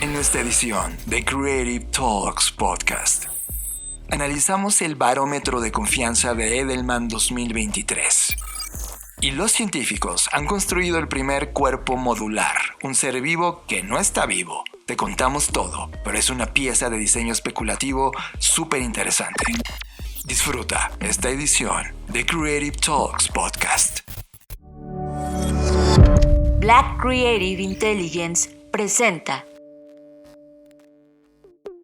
En esta edición de Creative Talks Podcast, analizamos el barómetro de confianza de Edelman 2023. Y los científicos han construido el primer cuerpo modular, un ser vivo que no está vivo. Te contamos todo, pero es una pieza de diseño especulativo súper interesante. Disfruta esta edición de Creative Talks Podcast. Black Creative Intelligence presenta.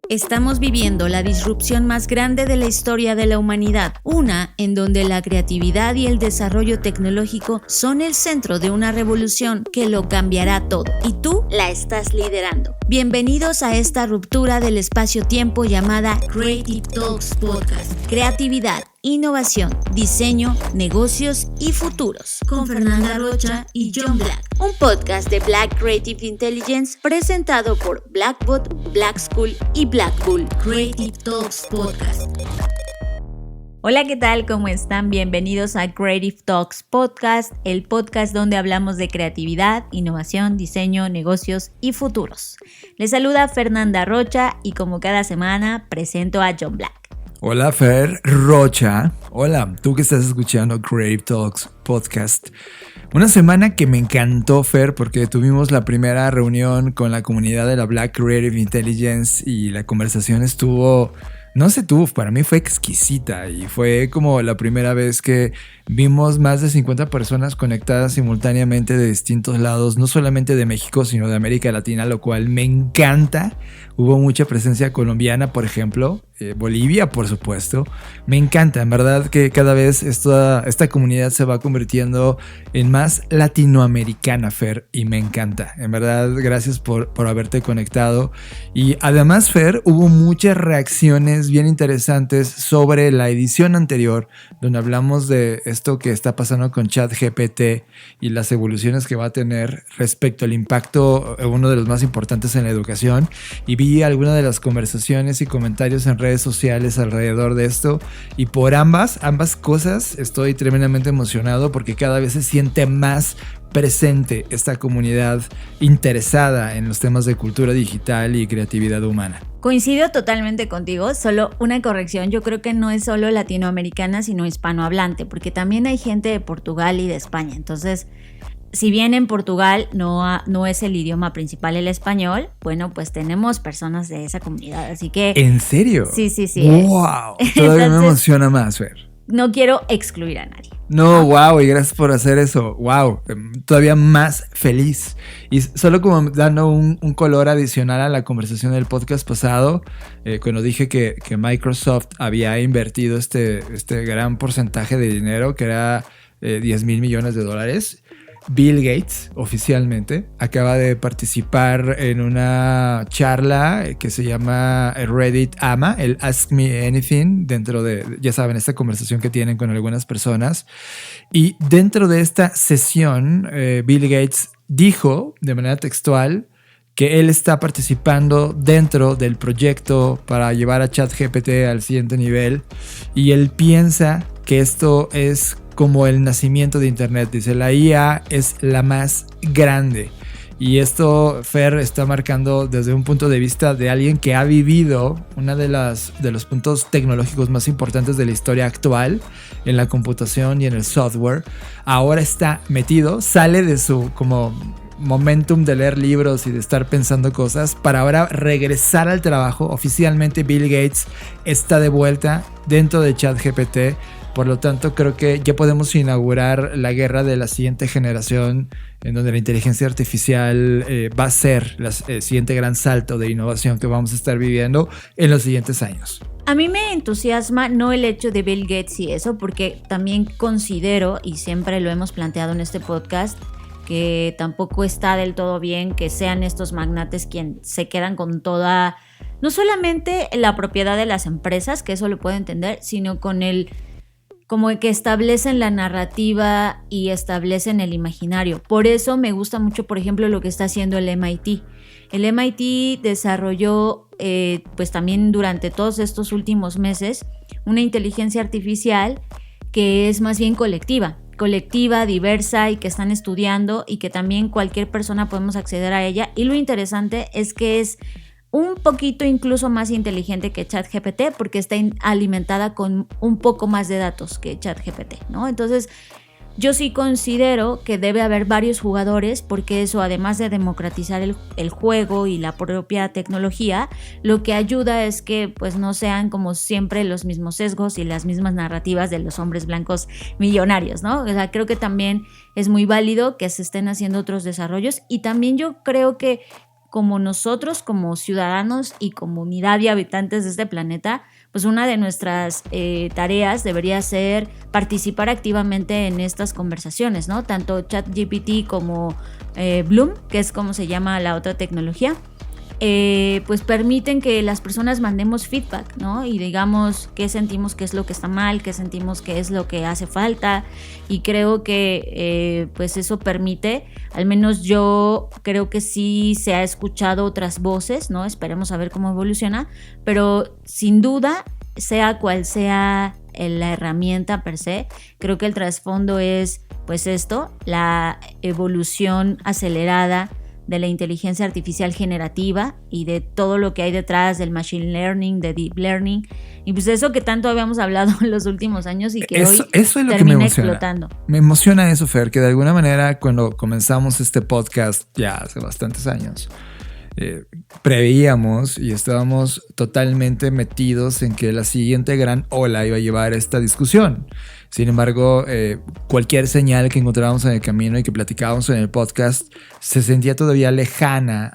Estamos viviendo la disrupción más grande de la historia de la humanidad, una en donde la creatividad y el desarrollo tecnológico son el centro de una revolución que lo cambiará todo, y tú la estás liderando. Bienvenidos a esta ruptura del espacio-tiempo llamada Creative Talks Podcast. Creatividad, innovación, diseño, negocios y futuros. Con Fernanda Rocha y John Black. Un podcast de Black Creative Intelligence presentado por Blackbot, Black School y Blackpool. Creative Talks Podcast. Hola, ¿qué tal? ¿Cómo están? Bienvenidos a Creative Talks Podcast, el podcast donde hablamos de creatividad, innovación, diseño, negocios y futuros. Les saluda Fernanda Rocha y como cada semana presento a John Black. Hola Fer Rocha, hola, tú que estás escuchando Creative Talks Podcast. Una semana que me encantó, Fer, porque tuvimos la primera reunión con la comunidad de la Black Creative Intelligence y la conversación para mí fue exquisita y fue como la primera vez que vimos más de 50 personas conectadas simultáneamente de distintos lados, no solamente de México, sino de América Latina, lo cual me encanta. Hubo mucha presencia colombiana, por ejemplo, Bolivia, por supuesto. Me encanta, en verdad, que cada vez esta comunidad se va convirtiendo en más latinoamericana, Fer, y me encanta. En verdad, gracias por haberte conectado. Y además, Fer, hubo muchas reacciones bien interesantes sobre la edición anterior, donde hablamos de esto que está pasando con ChatGPT y las evoluciones que va a tener respecto al impacto, uno de los más importantes en la educación. Y vi algunas de las conversaciones y comentarios en redes sociales alrededor de esto, y por ambas cosas estoy tremendamente emocionado porque cada vez se siente más presente esta comunidad interesada en los temas de cultura digital y creatividad humana. Coincido totalmente contigo, solo una corrección, yo creo que no es solo latinoamericana sino hispanohablante, porque también hay gente de Portugal y de España, entonces si bien en Portugal no es el idioma principal el español, bueno, pues tenemos personas de esa comunidad, así que... ¿En serio? Sí. ¡Wow! Todavía me emociona más, Fer. No quiero excluir a nadie. No, wow, y gracias por hacer eso. Wow, todavía más feliz. Y solo como dando un color adicional a la conversación del podcast pasado, cuando dije que Microsoft había invertido este gran porcentaje de dinero, que era $10 mil millones. Bill Gates oficialmente acaba de participar en una charla que se llama Reddit AMA, el Ask Me Anything, dentro de, ya saben, esta conversación que tienen con algunas personas. Y dentro de esta sesión, Bill Gates dijo de manera textual que él está participando dentro del proyecto para llevar a ChatGPT al siguiente nivel, y él piensa que esto es como el nacimiento de Internet. Dice, la IA es la más grande. Y esto, Fer, está marcando desde un punto de vista de alguien que ha vivido uno de los puntos tecnológicos más importantes de la historia actual en la computación y en el software. Ahora está metido, sale de su como momentum de leer libros y de estar pensando cosas para ahora regresar al trabajo. Oficialmente Bill Gates está de vuelta dentro de ChatGPT. Por lo tanto, creo que ya podemos inaugurar la guerra de la siguiente generación, en donde la inteligencia artificial va a ser el siguiente gran salto de innovación que vamos a estar viviendo en los siguientes años. A mí me entusiasma no el hecho de Bill Gates y eso, porque también considero, y siempre lo hemos planteado en este podcast, que tampoco está del todo bien que sean estos magnates quienes se quedan con toda, no solamente la propiedad de las empresas, que eso lo puedo entender, sino con como que establecen la narrativa y establecen el imaginario. Por eso me gusta mucho, por ejemplo, lo que está haciendo el MIT. El MIT desarrolló, pues también durante todos estos últimos meses, una inteligencia artificial que es más bien colectiva. colectiva, diversa y que están estudiando y que también cualquier persona podemos acceder a ella. Y lo interesante es que es un poquito incluso más inteligente que ChatGPT porque está alimentada con un poco más de datos que ChatGPT, ¿no? Entonces, yo sí considero que debe haber varios jugadores porque eso, además de democratizar el juego y la propia tecnología, lo que ayuda es que pues no sean como siempre los mismos sesgos y las mismas narrativas de los hombres blancos millonarios, ¿no? O sea, creo que también es muy válido que se estén haciendo otros desarrollos y también yo creo que como nosotros, como ciudadanos y comunidad y habitantes de este planeta, pues una de nuestras tareas debería ser participar activamente en estas conversaciones, ¿no? Tanto ChatGPT como Bloom, que es como se llama la otra tecnología, pues permiten que las personas mandemos feedback, ¿no? Y digamos qué sentimos que es lo que está mal, qué sentimos que es lo que hace falta. Y creo que pues eso permite, al menos yo creo que sí se ha escuchado otras voces, ¿no? Esperemos a ver cómo evoluciona, pero sin duda, sea cual sea la herramienta per se, creo que el trasfondo es pues esto, la evolución acelerada de la inteligencia artificial generativa y de todo lo que hay detrás del machine learning, de deep learning, y pues eso que tanto habíamos hablado en los últimos años y que eso es lo termina que me emociona. explotando. Me emociona eso, Fer, que de alguna manera cuando comenzamos este podcast ya hace bastantes años, preveíamos y estábamos totalmente metidos en que la siguiente gran ola iba a llevar esta discusión. Sin embargo, cualquier señal que encontrábamos en el camino y que platicábamos en el podcast se sentía todavía lejana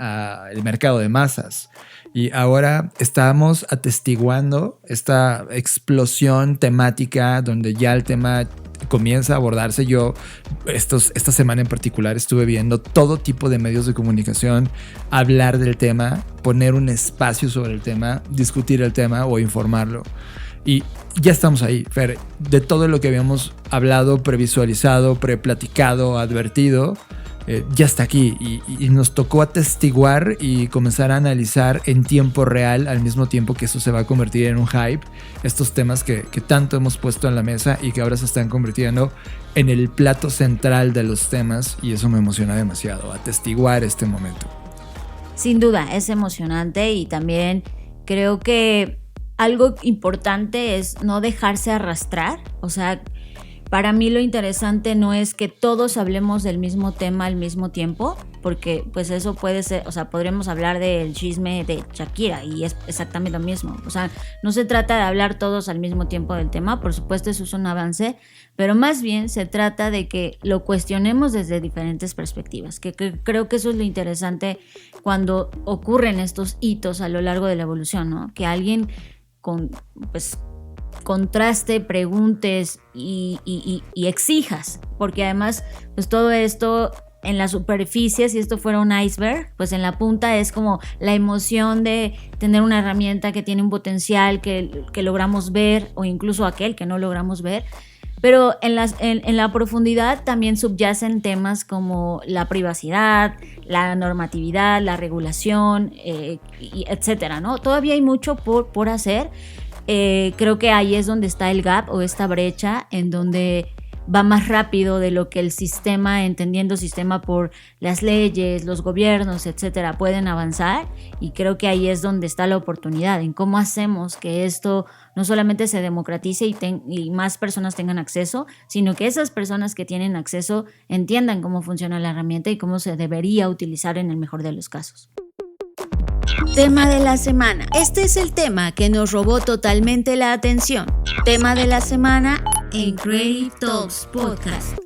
al mercado de masas. Y ahora estamos atestiguando esta explosión temática donde ya el tema comienza a abordarse. Yo esta semana en particular estuve viendo todo tipo de medios de comunicación hablar del tema, poner un espacio sobre el tema, discutir el tema o informarlo. Y ya estamos ahí, Fer. De todo lo que habíamos hablado, previsualizado, preplaticado, advertido, ya está aquí y nos tocó atestiguar y comenzar a analizar en tiempo real, al mismo tiempo que eso se va a convertir en un hype, estos temas que tanto hemos puesto en la mesa y que ahora se están convirtiendo en el plato central de los temas, y eso me emociona demasiado, atestiguar este momento. Sin duda, es emocionante y también creo que algo importante es no dejarse arrastrar. O sea, para mí lo interesante no es que todos hablemos del mismo tema al mismo tiempo, porque pues eso puede ser, o sea, podremos hablar del chisme de Shakira y es exactamente lo mismo. O sea, no se trata de hablar todos al mismo tiempo del tema, por supuesto eso es un avance, pero más bien se trata de que lo cuestionemos desde diferentes perspectivas, que creo que eso es lo interesante cuando ocurren estos hitos a lo largo de la evolución, ¿no? Que alguien contraste, preguntes y exijas, porque además pues todo esto en la superficie, si esto fuera un iceberg, pues en la punta es como la emoción de tener una herramienta que tiene un potencial que logramos ver, o incluso aquel que no logramos ver. Pero en la profundidad también subyacen temas como la privacidad, la normatividad, la regulación, etcétera, ¿no? Todavía hay mucho por hacer. Creo que ahí es donde está el gap o esta brecha en donde va más rápido de lo que el sistema, entendiendo sistema por las leyes, los gobiernos, etcétera, pueden avanzar, y creo que ahí es donde está la oportunidad, en cómo hacemos que esto no solamente se democratice y más personas tengan acceso, sino que esas personas que tienen acceso entiendan cómo funciona la herramienta y cómo se debería utilizar en el mejor de los casos. Tema de la semana. Este es el tema que nos robó totalmente la atención. Tema de la semana en Creative Talks Podcast.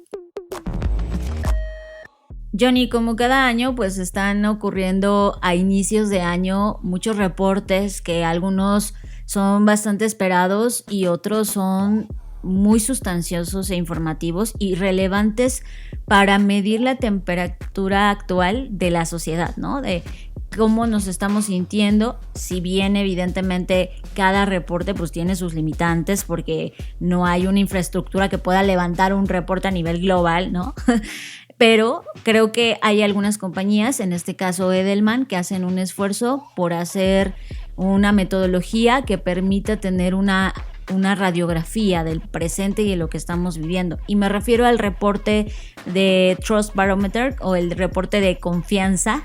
Johnny, como cada año, pues están ocurriendo a inicios de año muchos reportes que algunos son bastante esperados y otros son muy sustanciosos e informativos y relevantes para medir la temperatura actual de la sociedad, ¿no? De cómo nos estamos sintiendo, si bien evidentemente cada reporte pues tiene sus limitantes porque no hay una infraestructura que pueda levantar un reporte a nivel global, ¿no? Pero creo que hay algunas compañías, en este caso Edelman, que hacen un esfuerzo por hacer una metodología que permita tener una una radiografía del presente y de lo que estamos viviendo. Y me refiero al reporte de Trust Barometer o el reporte de confianza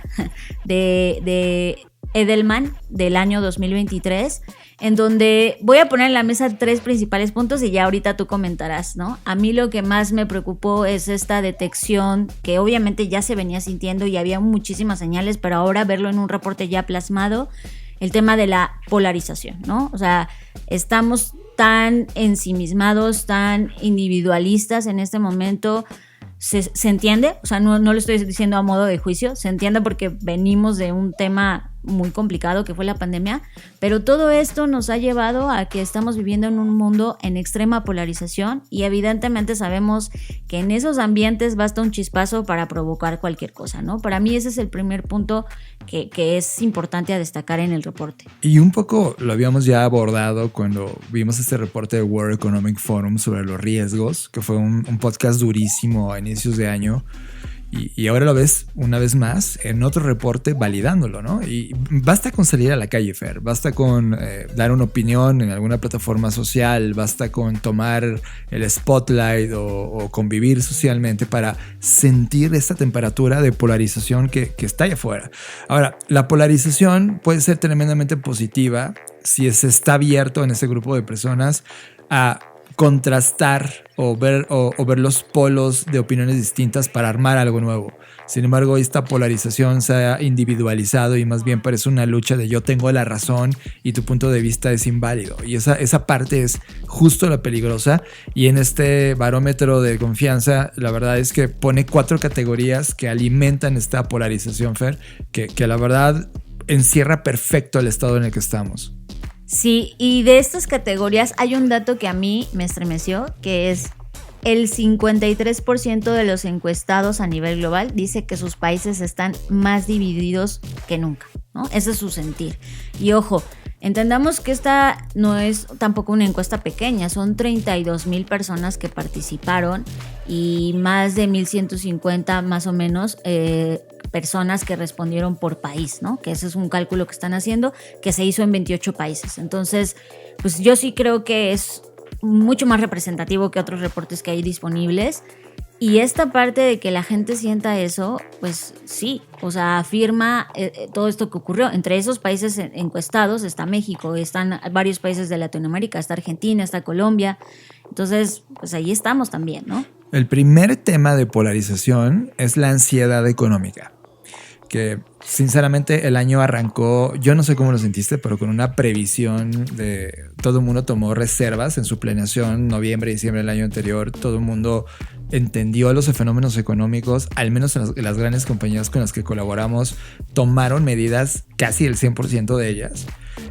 de Edelman del año 2023, en donde voy a poner en la mesa 3 principales puntos y ya ahorita tú comentarás, ¿no? A mí lo que más me preocupó es esta detección que obviamente ya se venía sintiendo y había muchísimas señales, pero ahora verlo en un reporte ya plasmado, el tema de la polarización, ¿no? O sea, estamos tan ensimismados, tan individualistas en este momento. Se entiende, o sea, no lo estoy diciendo a modo de juicio, se entiende porque venimos de un tema muy complicado que fue la pandemia, pero todo esto nos ha llevado a que estamos viviendo en un mundo en extrema polarización y evidentemente sabemos que en esos ambientes basta un chispazo para provocar cualquier cosa, ¿no? Para mí ese es el primer punto que es importante a destacar en el reporte. Y un poco lo habíamos ya abordado cuando vimos este reporte de World Economic Forum sobre los riesgos, que fue un podcast durísimo a inicios de año. Y ahora lo ves una vez más en otro reporte validándolo, ¿no? Y basta con salir a la calle, Fer, basta con dar una opinión en alguna plataforma social, basta con tomar el spotlight o convivir socialmente para sentir esta temperatura de polarización que está allá afuera. Ahora, la polarización puede ser tremendamente positiva si se está abierto en ese grupo de personas a contrastar o ver los polos de opiniones distintas para armar algo nuevo. Sin embargo, esta polarización se ha individualizado y más bien parece una lucha de yo tengo la razón y tu punto de vista es inválido. Y esa parte es justo la peligrosa. Y en este barómetro de confianza, la verdad es que pone 4 categorías que alimentan esta polarización, Fer, que la verdad encierra perfecto el estado en el que estamos. Sí, y de estas categorías hay un dato que a mí me estremeció, que es el 53% de los encuestados a nivel global dice que sus países están más divididos que nunca, ¿no? Ese es su sentir. Y ojo, entendamos que esta no es tampoco una encuesta pequeña, son 32,000 personas que participaron y más de 1,150 más o menos personas que respondieron por país, ¿no? Que ese es un cálculo que están haciendo, que se hizo en 28 países. Entonces, pues yo sí creo que es mucho más representativo que otros reportes que hay disponibles. Y esta parte de que la gente sienta eso, pues sí, o sea, afirma todo esto que ocurrió. Entre esos países encuestados está México, están varios países de Latinoamérica, está Argentina, está Colombia. Entonces, pues ahí estamos también, ¿no? El primer tema de polarización es la ansiedad económica. Que sinceramente el año arrancó, yo no sé cómo lo sentiste, pero con una previsión de todo el mundo tomó reservas en su planeación, noviembre y diciembre del año anterior, todo el mundo entendió los fenómenos económicos, al menos en las grandes compañías con las que colaboramos, tomaron medidas, casi el 100% de ellas.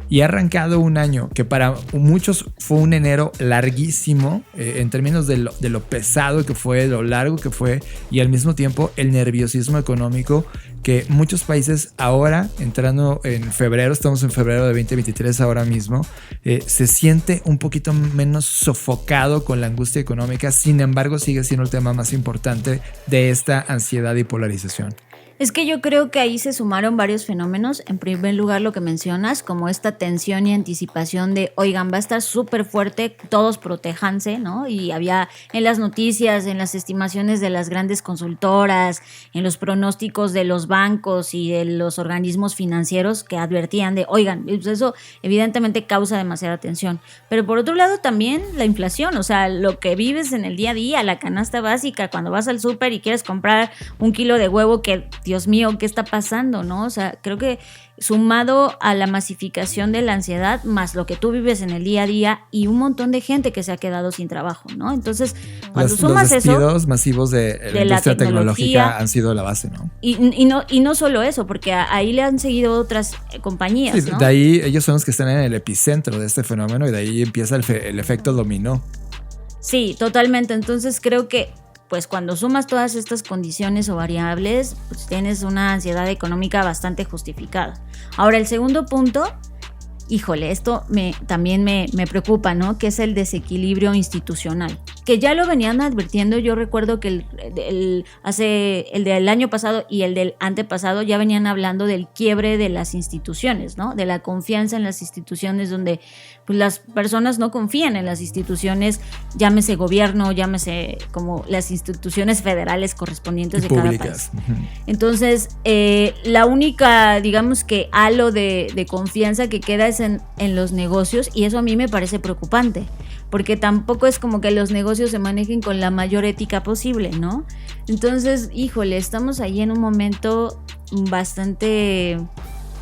Y ha arrancado un año que para muchos fue un enero larguísimo en términos de lo pesado que fue, lo largo que fue y al mismo tiempo el nerviosismo económico que muchos países ahora, entrando en febrero, estamos en febrero de 2023 ahora mismo, se siente un poquito menos sofocado con la angustia económica, sin embargo sigue siendo el tema más importante de esta ansiedad y polarización. Es que yo creo que ahí se sumaron varios fenómenos. En primer lugar, lo que mencionas, como esta tensión y anticipación de, oigan, va a estar súper fuerte, todos protéjanse, ¿no? Y había en las noticias, en las estimaciones de las grandes consultoras, en los pronósticos de los bancos y de los organismos financieros que advertían de, oigan, pues eso evidentemente causa demasiada tensión. Pero por otro lado también la inflación, o sea, lo que vives en el día a día, la canasta básica, cuando vas al súper y quieres comprar 1 kilo de huevo que... Dios mío, ¿qué está pasando? ¿No? O sea, creo que sumado a la masificación de la ansiedad, más lo que tú vives en el día a día y un montón de gente que se ha quedado sin trabajo, ¿no? Entonces, cuando sumas los despidos eso, masivos de la industria tecnológica han sido la base, ¿no? Y no solo eso, porque ahí le han seguido otras compañías, sí, ¿no? De ahí ellos son los que están en el epicentro de este fenómeno y de ahí empieza el efecto dominó. Sí, totalmente. Entonces creo que pues cuando sumas todas estas condiciones o variables, pues tienes una ansiedad económica bastante justificada. Ahora, el segundo punto, híjole, esto también me preocupa, ¿no? Que es el desequilibrio institucional. que ya lo venían advirtiendo. Yo recuerdo que el del año pasado y el del antepasado ya venían hablando del quiebre de las instituciones, ¿no? De la confianza en las instituciones, donde pues las personas no confían en las instituciones, llámese gobierno, llámese como las instituciones federales correspondientes de públicas. Cada país. Entonces, la única, digamos que halo de confianza que queda es en los negocios, y eso a mí me parece preocupante, porque tampoco es como que los negocios se manejen con la mayor ética posible, ¿no? Entonces, híjole, estamos ahí en un momento bastante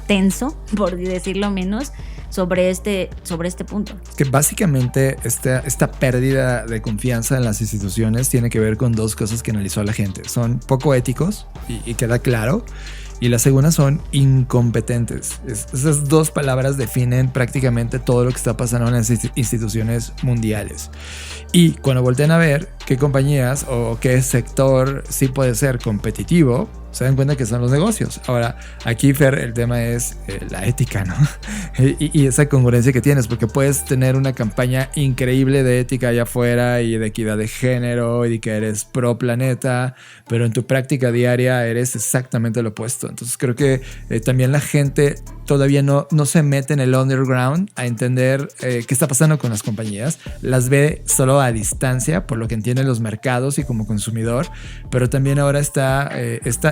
tenso, por decirlo menos, sobre este punto. Que básicamente esta pérdida de confianza en las instituciones tiene que ver con dos cosas que analizó la gente. Son poco éticos, y queda claro. Y la segunda son incompetentes. Esas dos palabras definen prácticamente todo lo que está pasando en las instituciones mundiales. Y cuando voltean a ver qué compañías o qué sector sí puede ser competitivo, se dan cuenta que son los negocios. Ahora, aquí, Fer, el tema es la ética, ¿no? y esa congruencia que tienes, porque puedes tener una campaña increíble de ética allá afuera y de equidad de género y de que eres pro planeta, pero en tu práctica diaria eres exactamente lo opuesto. Entonces creo que también la gente todavía no se mete en el underground a entender qué está pasando con las compañías. Las ve solo a distancia, por lo que entienden los mercados y como consumidor, pero también ahora está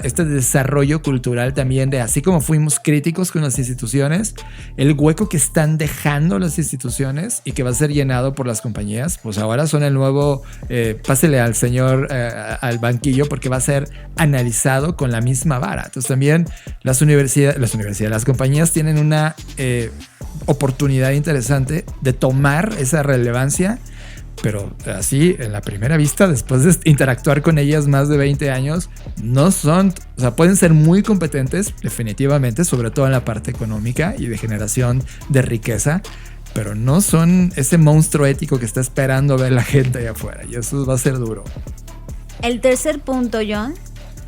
este desarrollo cultural también de, así como fuimos críticos con las instituciones, el hueco que están dejando las instituciones y que va a ser llenado por las compañías, pues ahora son el nuevo, pásele al señor al banquillo, porque va a ser analizado con la misma vara. Entonces también las compañías tienen una oportunidad interesante de tomar esa relevancia, pero así en la primera vista, después de interactuar con ellas más de 20 años, no son, o sea, pueden ser muy competentes definitivamente, sobre todo en la parte económica y de generación de riqueza, pero no son ese monstruo ético que está esperando ver la gente allá afuera, y eso va a ser duro. El tercer punto, John,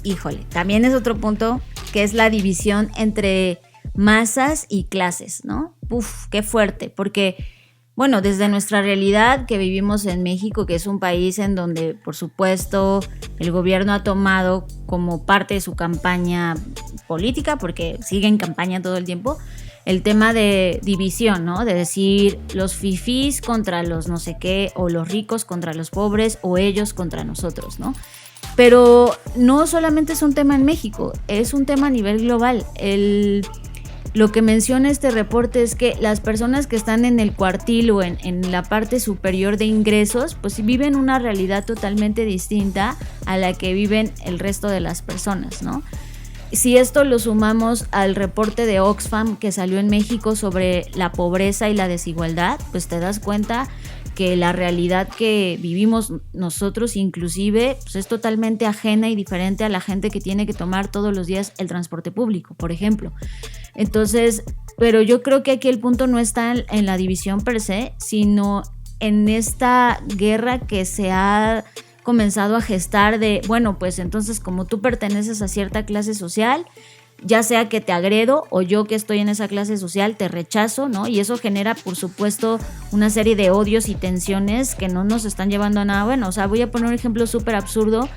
híjole, también es otro punto, que es la división entre masas y clases, ¿no? Uf, qué fuerte, porque bueno, desde nuestra realidad que vivimos en México, que es un país en donde, por supuesto, el gobierno ha tomado como parte de su campaña política, porque sigue en campaña todo el tiempo, el tema de división, ¿no? De decir los fifís contra los no sé qué, o los ricos contra los pobres, o ellos contra nosotros, ¿no? Pero no solamente es un tema en México, es un tema a nivel global. Lo que menciona este reporte es que las personas que están en el cuartil o en la parte superior de ingresos, pues viven una realidad totalmente distinta a la que viven el resto de las personas, ¿no? Si esto lo sumamos al reporte de Oxfam que salió en México sobre la pobreza y la desigualdad, pues te das cuenta que la realidad que vivimos nosotros inclusive pues es totalmente ajena y diferente a la gente que tiene que tomar todos los días el transporte público, por ejemplo. Entonces, pero yo creo que aquí el punto no está en la división per se, sino en esta guerra que se ha comenzado a gestar de, bueno, pues entonces como tú perteneces a cierta clase social, ya sea que te agredo o yo que estoy en esa clase social te rechazo, ¿no? Y eso genera, por supuesto, una serie de odios y tensiones que no nos están llevando a nada bueno. O sea, voy a poner un ejemplo súper absurdo,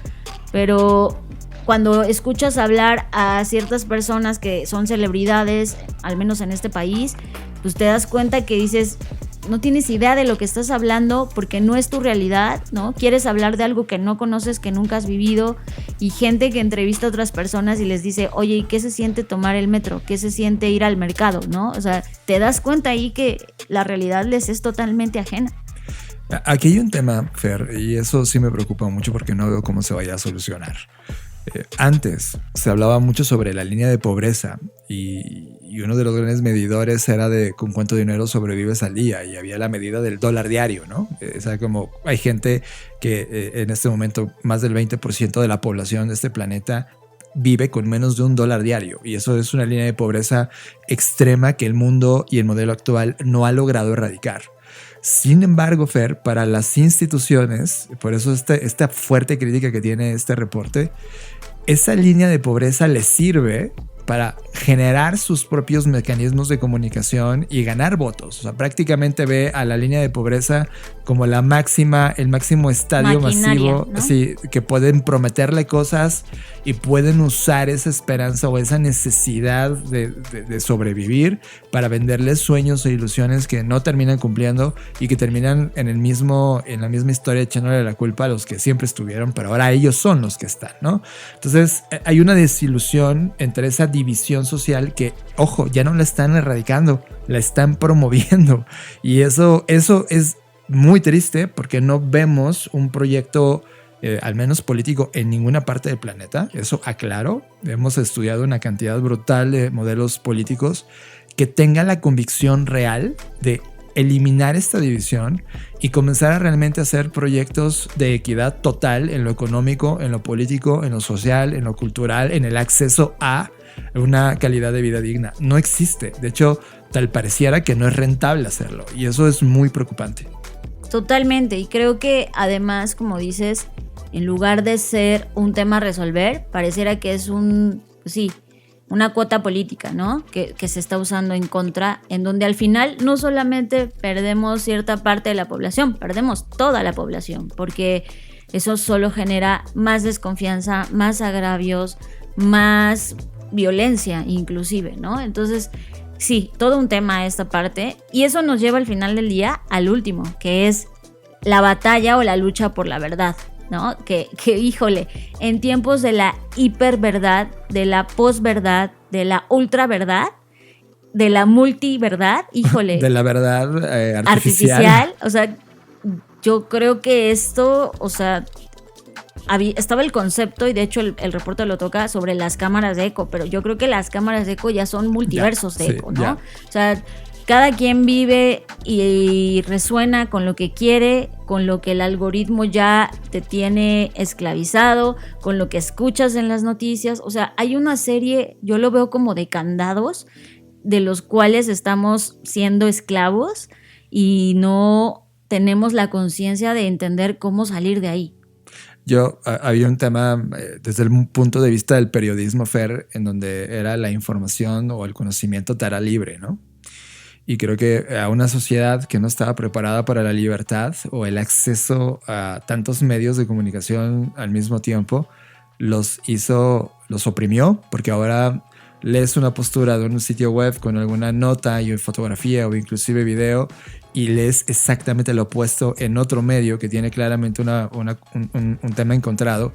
pero cuando escuchas hablar a ciertas personas que son celebridades, al menos en este país, pues te das cuenta que dices, no tienes idea de lo que estás hablando porque no es tu realidad, ¿no? Quieres hablar de algo que no conoces, que nunca has vivido, y gente que entrevista a otras personas y les dice, oye, ¿y qué se siente tomar el metro? ¿Qué se siente ir al mercado? ¿No? O sea, te das cuenta ahí que la realidad les es totalmente ajena. Aquí hay un tema, Fer, y eso sí me preocupa mucho porque no veo cómo se vaya a solucionar. Antes se hablaba mucho sobre la línea de pobreza y uno de los grandes medidores era de con cuánto dinero sobrevives al día, y había la medida del dólar diario, ¿no? O sea, como hay gente que en este momento más del 20% de la población de este planeta vive con menos de $1 diario, y eso es una línea de pobreza extrema que el mundo y el modelo actual no ha logrado erradicar. Sin embargo, Fer, para las instituciones, por eso esta fuerte crítica que tiene este reporte, esa línea de pobreza les sirve para generar sus propios mecanismos de comunicación y ganar votos. O sea, prácticamente ve a la línea de pobreza como el máximo estadio masivo, ¿no? Sí, que pueden prometerle cosas y pueden usar esa esperanza o esa necesidad de sobrevivir para venderles sueños e ilusiones que no terminan cumpliendo y que terminan en la misma historia echándole la culpa a los que siempre estuvieron, pero ahora ellos son los que están, ¿no? Entonces hay una desilusión entre esa división social que, ojo, ya no la están erradicando, la están promoviendo, y eso es muy triste porque no vemos un proyecto al menos político en ninguna parte del planeta. Eso aclaro, hemos estudiado una cantidad brutal de modelos políticos que tengan la convicción real de eliminar esta división y comenzar a realmente hacer proyectos de equidad total en lo económico, en lo político, en lo social, en lo cultural, en el acceso a una calidad de vida digna. No existe. De hecho, tal pareciera que no es rentable hacerlo, y eso es muy preocupante. Totalmente, y creo que además, como dices, en lugar de ser un tema a resolver, pareciera que es una cuota política, ¿no? Que se está usando en contra, en donde al final no solamente perdemos cierta parte de la población, perdemos toda la población, porque eso solo genera más desconfianza, más agravios, más violencia inclusive, ¿no? Entonces, sí, todo un tema esta parte, y eso nos lleva al final del día al último, que es la batalla o la lucha por la verdad, ¿no? Que híjole, en tiempos de la hiperverdad, de la posverdad, de la ultraverdad, de la multiverdad, híjole. De la verdad artificial. O sea, yo creo que esto, o sea, estaba el concepto, y de hecho el reporte lo toca, sobre las cámaras de eco, pero yo creo que las cámaras de eco ya son multiversos de eco, ¿no? Ya. O sea, cada quien vive y resuena con lo que quiere, con lo que el algoritmo ya te tiene esclavizado, con lo que escuchas en las noticias. O sea, hay una serie, yo lo veo como de candados, de los cuales estamos siendo esclavos y no tenemos la conciencia de entender cómo salir de ahí. Había un tema desde el punto de vista del periodismo, Fer, en donde era la información o el conocimiento te hará libre, ¿no? Y creo que a una sociedad que no estaba preparada para la libertad o el acceso a tantos medios de comunicación al mismo tiempo, los oprimió, porque ahora lees una postura de un sitio web con alguna nota y fotografía o inclusive video, y lees exactamente lo opuesto en otro medio que tiene claramente un tema encontrado.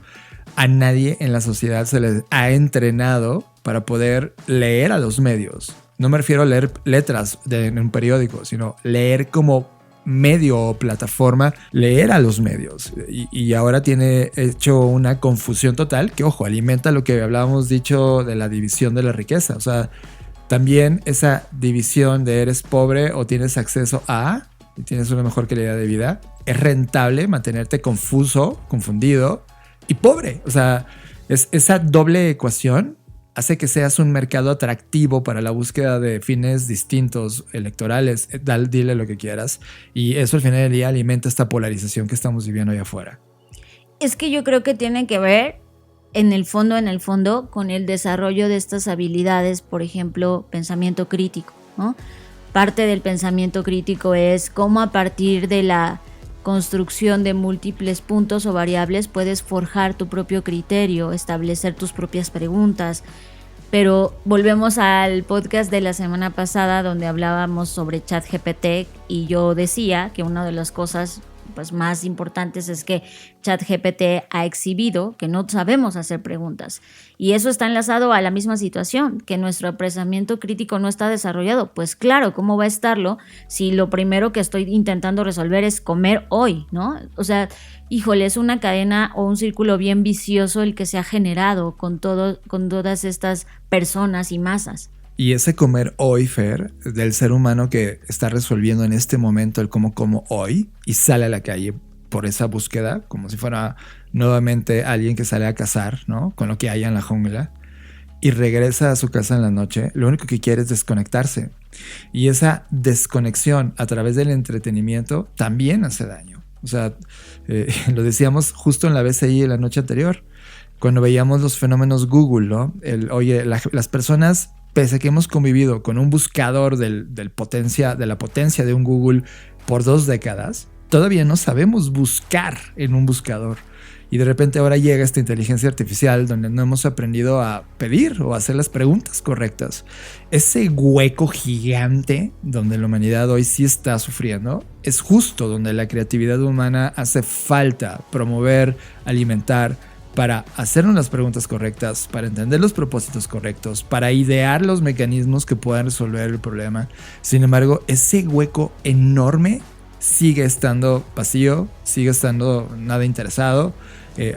A nadie en la sociedad se les ha entrenado para poder leer a los medios. No me refiero a leer letras en un periódico, sino leer como medio o plataforma, leer a los medios. Y ahora tiene hecho una confusión total que, ojo, alimenta lo que hablábamos dicho de la división de la riqueza. O sea, también esa división de eres pobre o tienes acceso a y tienes una mejor calidad de vida. Es rentable mantenerte confuso, confundido y pobre. O sea, esa doble ecuación hace que seas un mercado atractivo para la búsqueda de fines distintos, electorales, dile lo que quieras. Y eso al final del día alimenta esta polarización que estamos viviendo allá afuera. Es que yo creo que tiene que ver en el fondo, con el desarrollo de estas habilidades, por ejemplo, pensamiento crítico, ¿no? Parte del pensamiento crítico es cómo a partir de la construcción de múltiples puntos o variables puedes forjar tu propio criterio, establecer tus propias preguntas. Pero volvemos al podcast de la semana pasada donde hablábamos sobre ChatGPT, y yo decía que una de las cosas pues más importantes es que ChatGPT ha exhibido que no sabemos hacer preguntas, y eso está enlazado a la misma situación, que nuestro pensamiento crítico no está desarrollado. Pues claro, ¿cómo va a estarlo si lo primero que estoy intentando resolver es comer hoy, ¿no? O sea, híjole, es una cadena o un círculo bien vicioso el que se ha generado con todas estas personas y masas. Y ese comer hoy, Fer, del ser humano que está resolviendo en este momento el cómo como hoy y sale a la calle por esa búsqueda, como si fuera nuevamente alguien que sale a cazar, ¿no? Con lo que haya en la jungla, y regresa a su casa en la noche, lo único que quiere es desconectarse. Y esa desconexión a través del entretenimiento también hace daño. O sea, lo decíamos justo en la BCI la noche anterior. cuando veíamos los fenómenos Google, ¿no? Las personas, pese a que hemos convivido con un buscador de la potencia de un Google por 2 décadas, todavía no sabemos buscar en un buscador. Y de repente ahora llega esta inteligencia artificial donde no hemos aprendido a pedir o a hacer las preguntas correctas. Ese hueco gigante donde la humanidad hoy sí está sufriendo es justo donde la creatividad humana hace falta promover, alimentar, para hacernos las preguntas correctas, para entender los propósitos correctos, para idear los mecanismos que puedan resolver el problema. Sin embargo, ese hueco enorme sigue estando vacío, sigue estando nada interesado.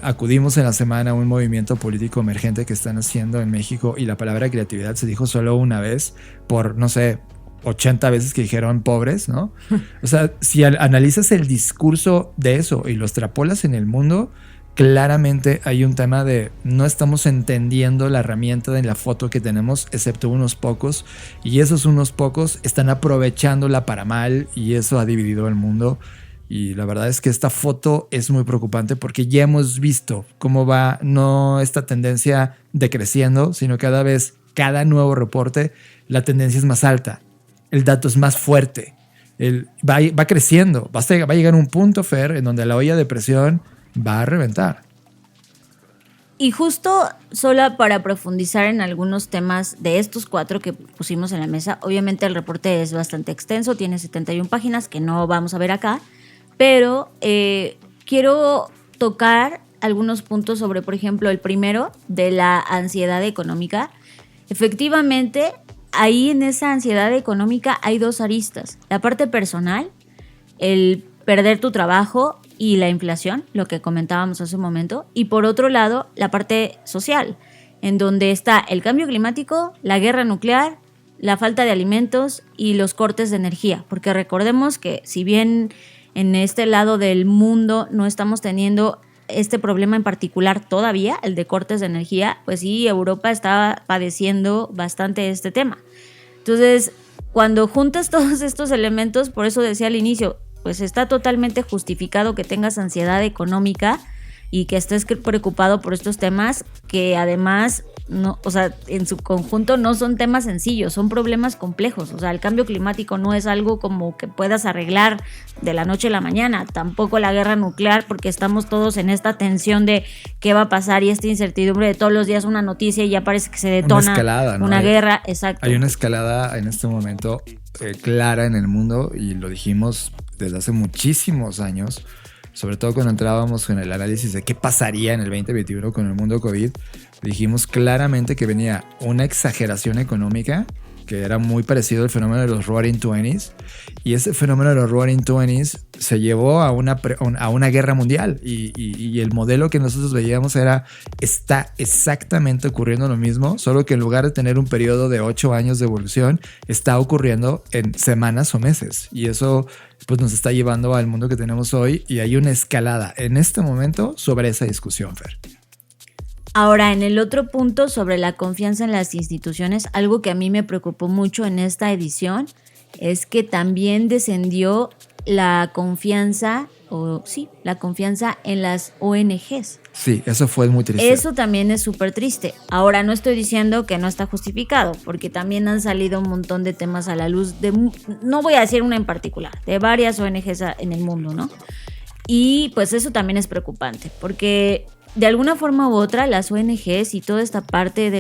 Acudimos en la semana a un movimiento político emergente que están haciendo en México y la palabra creatividad se dijo solo una vez por, no sé, 80 veces que dijeron pobres, ¿no? O sea, si analizas el discurso de eso y lo extrapolas en el mundo, claramente hay un tema de no estamos entendiendo la herramienta de la foto que tenemos, excepto unos pocos, y esos unos pocos están aprovechándola para mal y eso ha dividido el mundo. Y la verdad es que esta foto es muy preocupante porque ya hemos visto cómo va no esta tendencia decreciendo, sino cada nuevo reporte, la tendencia es más alta, el dato es más fuerte, va creciendo, va a llegar un punto, Fer, en donde la olla de presión va a reventar. Y justo solo para profundizar en algunos temas de estos 4 que pusimos en la mesa, obviamente el reporte es bastante extenso, tiene 71 páginas que no vamos a ver acá, pero quiero tocar algunos puntos sobre, por ejemplo, el primero de la ansiedad económica. Efectivamente, ahí en esa ansiedad económica hay 2 aristas. La parte personal, el perder tu trabajo y la inflación, lo que comentábamos hace un momento. Y por otro lado, la parte social, en donde está el cambio climático, la guerra nuclear, la falta de alimentos y los cortes de energía. Porque recordemos que si bien en este lado del mundo no estamos teniendo este problema en particular todavía, el de cortes de energía, pues sí, Europa está padeciendo bastante este tema. Entonces, cuando juntas todos estos elementos, por eso decía al inicio, pues está totalmente justificado que tengas ansiedad económica y que estés preocupado por estos temas que además, no, o sea, en su conjunto no son temas sencillos, son problemas complejos. O sea, el cambio climático no es algo como que puedas arreglar de la noche a la mañana, tampoco la guerra nuclear, porque estamos todos en esta tensión de qué va a pasar y esta incertidumbre de todos los días una noticia y ya parece que se detona una escalada, ¿no? Una guerra, exacto. Hay una escalada en este momento clara en el mundo y lo dijimos desde hace muchísimos años, sobre todo cuando entrábamos en el análisis de qué pasaría en el 2021 con el mundo COVID, dijimos claramente que venía una exageración económica que era muy parecido al fenómeno de los Roaring Twenties, y ese fenómeno de los Roaring Twenties se llevó a una guerra mundial y el modelo que nosotros veíamos está exactamente ocurriendo lo mismo, solo que en lugar de tener un periodo de 8 años de evolución, está ocurriendo en semanas o meses, y eso pues nos está llevando al mundo que tenemos hoy, y hay una escalada en este momento sobre esa discusión, Fer. Ahora, en el otro punto sobre la confianza en las instituciones, algo que a mí me preocupó mucho en esta edición es que también descendió la confianza en las ONGs. Sí, eso fue muy triste. Eso también es súper triste. Ahora, no estoy diciendo que no está justificado, porque también han salido un montón de temas a la luz, no voy a decir una en particular, de varias ONGs en el mundo, ¿no? Y pues eso también es preocupante, porque de alguna forma u otra, las ONGs y toda esta parte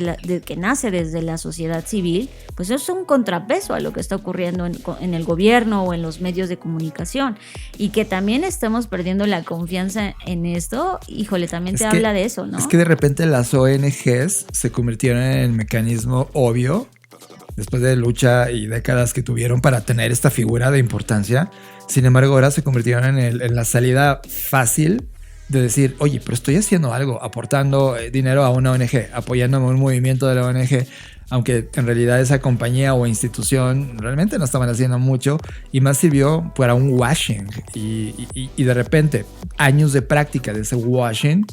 que nace desde la sociedad civil, pues eso es un contrapeso a lo que está ocurriendo en el gobierno o en los medios de comunicación. Y que también estamos perdiendo la confianza en esto, híjole, también te habla de eso, ¿no? Es que de repente las ONGs se convirtieron en el mecanismo obvio, después de lucha y décadas que tuvieron para tener esta figura de importancia. Sin embargo, ahora se convirtieron en la salida fácil de decir, oye, pero estoy haciendo algo, aportando dinero a una ONG, apoyándome a un movimiento de la ONG, aunque en realidad esa compañía o institución realmente no estaban haciendo mucho, y más sirvió para un washing. Y de repente, años de práctica de ese washing,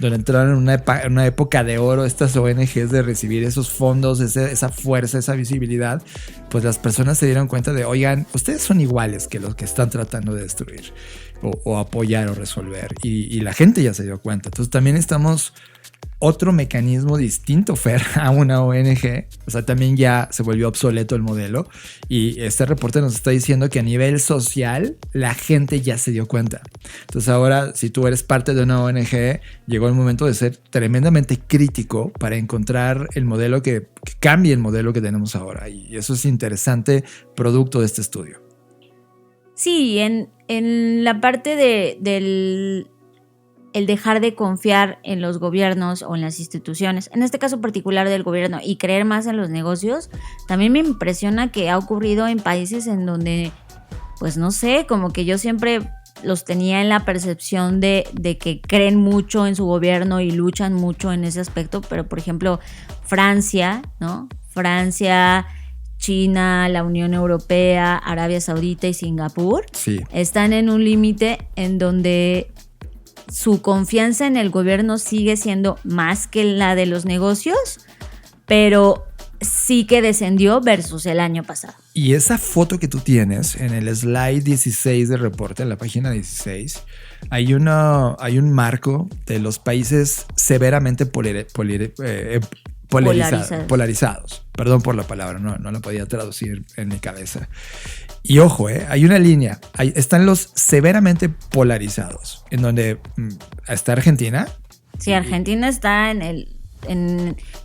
donde entraron en una época de oro estas ONGs de recibir esos fondos, esa fuerza, esa visibilidad, pues las personas se dieron cuenta de, oigan, ustedes son iguales que los que están tratando de destruir o apoyar o resolver, y la gente ya se dio cuenta. Entonces también estamos otro mecanismo distinto, Fer, a una ONG. O sea, también ya se volvió obsoleto el modelo. Y este reporte nos está diciendo que a nivel social la gente ya se dio cuenta. Entonces ahora, si tú eres parte de una ONG, llegó el momento de ser tremendamente crítico para encontrar el modelo que cambie el modelo que tenemos ahora. Y eso es interesante, producto de este estudio. Sí, en la parte del el dejar de confiar en los gobiernos o en las instituciones, en este caso particular del gobierno, y creer más en los negocios, también me impresiona que ha ocurrido en países en donde, pues no sé, como que yo siempre los tenía en la percepción de que creen mucho en su gobierno y luchan mucho en ese aspecto, pero por ejemplo Francia, ¿no? Francia, China, la Unión Europea, Arabia Saudita y Singapur están en un límite en donde su confianza en el gobierno sigue siendo más que la de los negocios, pero sí que descendió versus el año pasado. Y esa foto que tú tienes en el slide 16 del reporte, en la página 16, hay un marco de los países severamente polarizados. Perdón por la palabra, no la podía traducir en mi cabeza. Y ojo, hay una línea. Están los severamente polarizados, en donde está Argentina. Sí, Argentina está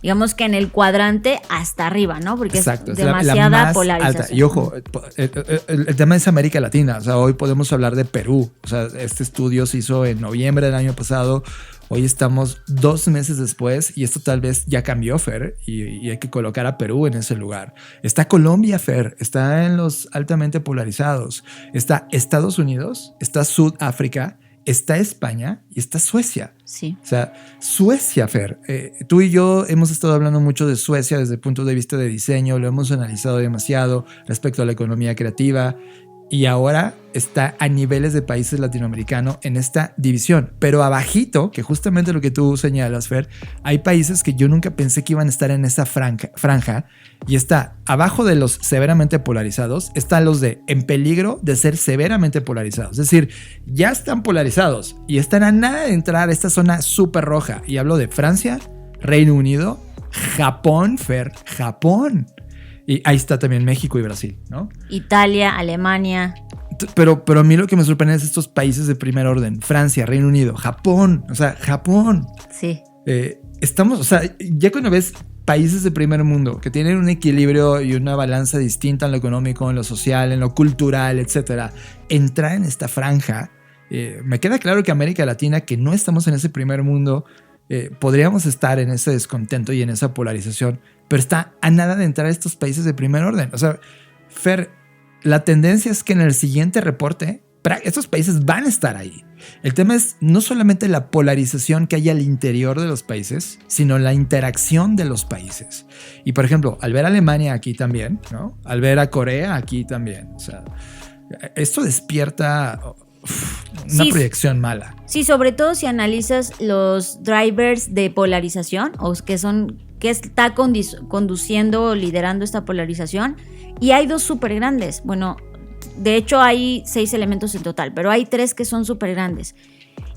digamos que en el cuadrante hasta arriba, ¿no? Porque exacto, es demasiada la más polarización. Alta. Y ojo, el tema es América Latina. O sea, hoy podemos hablar de Perú. O sea, este estudio se hizo en noviembre del año pasado. Hoy estamos 2 meses después y esto tal vez ya cambió, Fer, y hay que colocar a Perú en ese lugar. Está Colombia, Fer, está en los altamente polarizados. Está Estados Unidos, está Sudáfrica, está España y está Suecia. Sí. O sea, Suecia, Fer. Tú y yo hemos estado hablando mucho de Suecia desde el punto de vista de diseño, lo hemos analizado demasiado respecto a la economía creativa. Y ahora está a niveles de países latinoamericanos en esta división. Pero abajito, que justamente lo que tú señalas, Fer, hay países que yo nunca pensé que iban a estar en esa franja. Y está abajo de los severamente polarizados, están los de en peligro de ser severamente polarizados. Es decir, ya están polarizados y están a nada de entrar a esta zona súper roja. Y hablo de Francia, Reino Unido, Japón, Fer, Japón. Y ahí está también México y Brasil, ¿no? Italia, Alemania. Pero a mí lo que me sorprende es estos países de primer orden. Francia, Reino Unido, Japón. O sea, Japón. Sí. Estamos, o sea, ya cuando ves países de primer mundo que tienen un equilibrio y una balanza distinta en lo económico, en lo social, en lo cultural, etcétera, entrar en esta franja, me queda claro que América Latina, que no estamos en ese primer mundo, podríamos estar en ese descontento y en esa polarización, pero está a nada de entrar a estos países de primer orden. O sea, Fer, la tendencia es que en el siguiente reporte estos países van a estar ahí. El tema es no solamente la polarización que hay al interior de los países, sino la interacción de los países. Y por ejemplo, al ver a Alemania aquí también, ¿no? Al ver a Corea aquí también. O sea, esto despierta una proyección mala. Sí, sobre todo si analizas los drivers de polarización, o que está conduciendo o liderando esta polarización. Y hay 2 súper grandes. Bueno, de hecho hay 6 elementos en total, pero hay 3 que son súper grandes.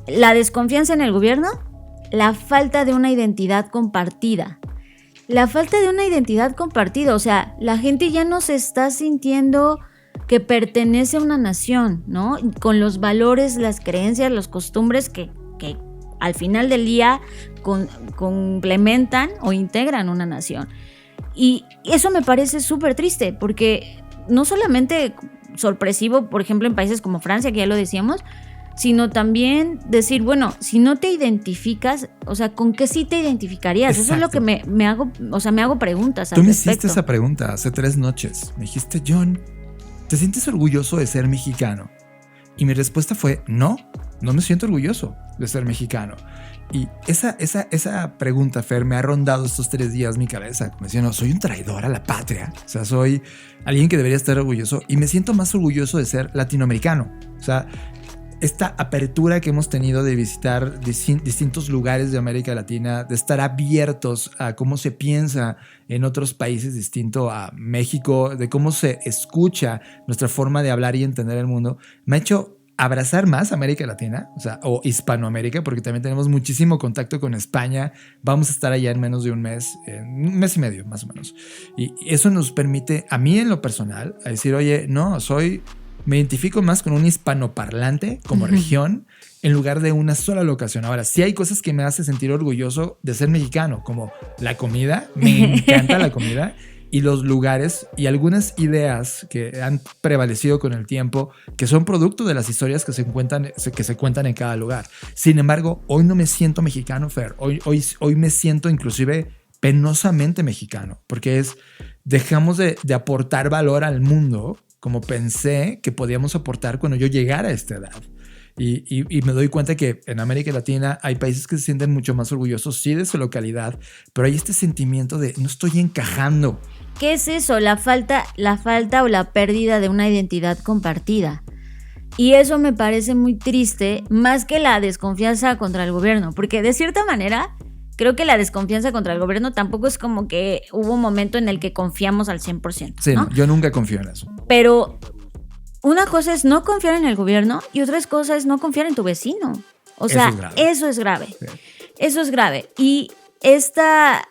La desconfianza en el gobierno, la falta de una identidad compartida. La falta de una identidad compartida, o sea, la gente ya no se está sintiendo que pertenece a una nación, ¿no? Con los valores, las creencias, las costumbres que al final del día complementan o integran una nación. Y eso me parece súper triste, porque no solamente sorpresivo, por ejemplo, en países como Francia, que ya lo decíamos, sino también decir, bueno, si no te identificas, o sea, ¿con qué sí te identificarías? Exacto. Eso es lo que me hago preguntas al respecto. Tú me hiciste esa pregunta hace 3 noches. Me dijiste, John, ¿te sientes orgulloso de ser mexicano? Y mi respuesta fue, no me siento orgulloso de ser mexicano. Y esa pregunta, Fer, me ha rondado estos 3 días mi cabeza. Me decía, no, soy un traidor a la patria. O sea, soy alguien que debería estar orgulloso. Y me siento más orgulloso de ser latinoamericano. O sea, esta apertura que hemos tenido de visitar distintos lugares de América Latina, de estar abiertos a cómo se piensa en otros países distinto a México, de cómo se escucha nuestra forma de hablar y entender el mundo, me ha hecho abrazar más América Latina, o Hispanoamérica, porque también tenemos muchísimo contacto con España. Vamos a estar allá en menos de un mes y medio más o menos. Y eso nos permite, a mí en lo personal, a decir, oye, no, me identifico más con un hispanoparlante como región en lugar de una sola locación. Ahora, sí hay cosas que me hacen sentir orgulloso de ser mexicano, como la comida, me encanta la comida, y los lugares y algunas ideas que han prevalecido con el tiempo, que son producto de las historias que se cuentan en cada lugar. Sin embargo, hoy no me siento mexicano, Fer. Hoy me siento inclusive penosamente mexicano, porque dejamos de aportar valor al mundo como pensé que podíamos aportar cuando yo llegara a esta edad. Y me doy cuenta que en América Latina hay países que se sienten mucho más orgullosos, sí, de su localidad, pero hay este sentimiento de no estoy encajando. ¿Qué es eso? La falta o la pérdida de una identidad compartida. Y eso me parece muy triste, más que la desconfianza contra el gobierno, porque de cierta manera creo que la desconfianza contra el gobierno tampoco es como que hubo un momento en el que confiamos al 100%. Sí, ¿no? Yo nunca confío en eso. Pero una cosa es no confiar en el gobierno y otra cosa es no confiar en tu vecino. O sea, eso es grave. Sí. Eso es grave. Y esta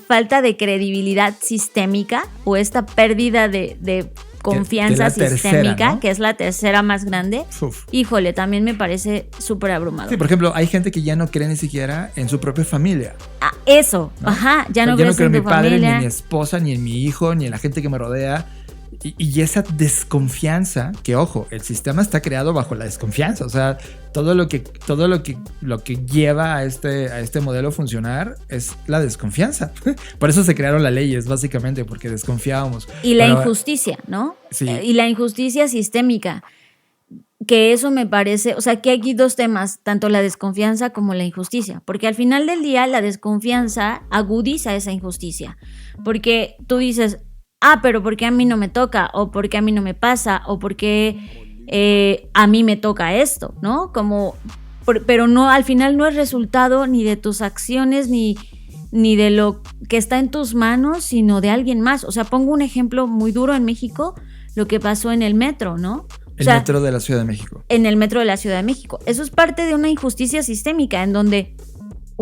falta de credibilidad sistémica o esta pérdida de confianza sistémica, tercera, ¿no? Que es la tercera más grande, híjole, también me parece súper abrumador. Sí, por ejemplo, hay gente que ya no cree ni siquiera en su propia familia. Ah, eso, ¿no? Ajá, ya no creo en mi padre, ni en mi esposa, ni en mi hijo, ni en la gente que me rodea. Y esa desconfianza, que ojo, el sistema está creado bajo la desconfianza, o sea, todo lo que lleva a este modelo a funcionar es la desconfianza. Por eso se crearon las leyes, básicamente, porque desconfiábamos. Y la injusticia, ¿no? Sí. Y la injusticia sistémica, que eso me parece, o sea, que aquí dos temas, tanto la desconfianza como la injusticia, porque al final del día la desconfianza agudiza esa injusticia, porque tú dices, pero ¿por qué a mí no me toca? ¿O por qué a mí no me pasa? ¿O por qué a mí me toca esto? ¿No? Pero no, al final no es resultado ni de tus acciones ni de lo que está en tus manos, sino de alguien más. O sea, pongo un ejemplo muy duro en México, lo que pasó en el metro, ¿no? Metro de la Ciudad de México. En el metro de la Ciudad de México. Eso es parte de una injusticia sistémica en donde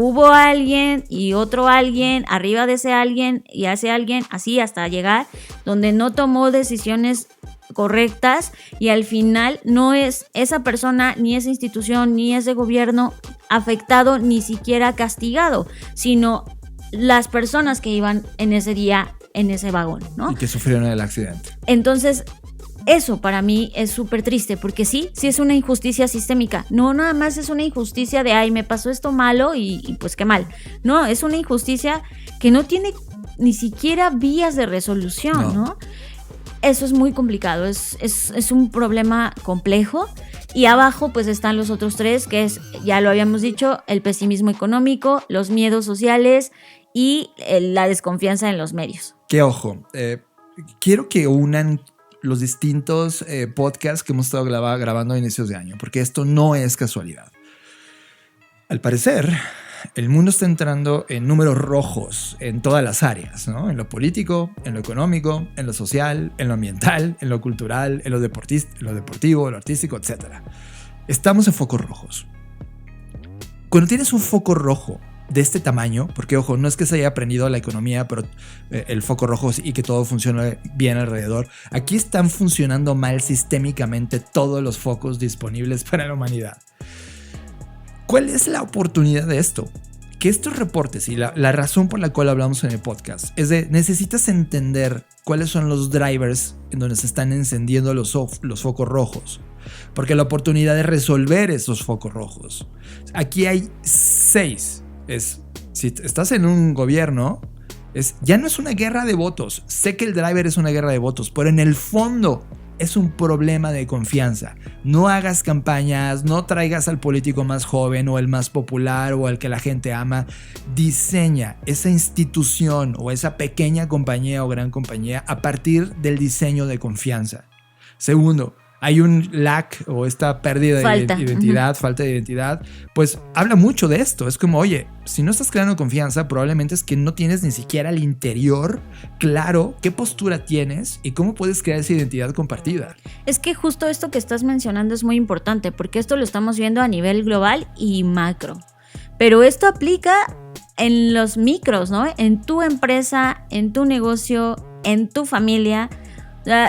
hubo alguien y otro alguien arriba de ese alguien y a ese alguien, así hasta llegar, donde no tomó decisiones correctas y al final no es esa persona, ni esa institución, ni ese gobierno afectado, ni siquiera castigado, sino las personas que iban en ese día en ese vagón, ¿no? Y que sufrieron el accidente. Entonces, eso para mí es súper triste, porque sí es una injusticia sistémica. No nada más es una injusticia de, me pasó esto malo y pues qué mal. No, es una injusticia que no tiene ni siquiera vías de resolución, ¿no? Eso es muy complicado, es un problema complejo. Y abajo pues están los otros tres, que es, ya lo habíamos dicho, el pesimismo económico, los miedos sociales y la desconfianza en los medios. Que ojo, quiero que unan los distintos podcasts que hemos estado grabando a inicios de año, porque esto no es casualidad. Al parecer, el mundo está entrando en números rojos en todas las áreas, ¿no? En lo político, en lo económico, en lo social, en lo ambiental, en lo cultural, en lo deportivo, en lo artístico, etc. Estamos en focos rojos. Cuando tienes un foco rojo de este tamaño, porque ojo, no es que se haya aprendido la economía, pero el foco rojo y que todo funcione bien alrededor. Aquí están funcionando mal sistémicamente todos los focos disponibles para la humanidad. ¿Cuál es la oportunidad de esto? Que estos reportes y la razón por la cual hablamos en el podcast es de necesitas entender cuáles son los drivers en donde se están encendiendo los focos rojos. Porque la oportunidad de resolver esos focos rojos. Aquí hay 6. Si estás en un gobierno, ya no es una guerra de votos. Sé que el driver es una guerra de votos, pero en el fondo es un problema de confianza. No hagas campañas, no traigas al político más joven o el más popular o al que la gente ama. Diseña esa institución o esa pequeña compañía o gran compañía a partir del diseño de confianza. Segundo, hay un lack o esta pérdida de identidad, falta de identidad, pues habla mucho de esto. Es como, oye, si no estás creando confianza, probablemente es que no tienes ni siquiera al interior claro qué postura tienes y cómo puedes crear esa identidad compartida. Es que justo esto que estás mencionando es muy importante, porque esto lo estamos viendo a nivel global y macro. Pero esto aplica en los micros, ¿no? En tu empresa, en tu negocio, en tu familia.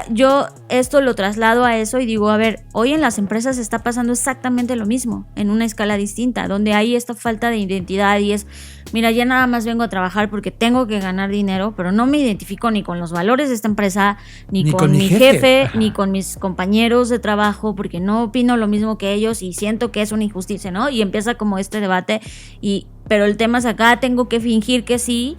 Yo esto lo traslado a eso y digo, a ver, hoy en las empresas está pasando exactamente lo mismo, en una escala distinta, donde hay esta falta de identidad y es, mira, ya nada más vengo a trabajar porque tengo que ganar dinero, pero no me identifico ni con los valores de esta empresa, ni con mi jefe, ni con mis compañeros de trabajo, porque no opino lo mismo que ellos y siento que es una injusticia, ¿no? Y empieza como este debate, pero el tema es acá, tengo que fingir que sí.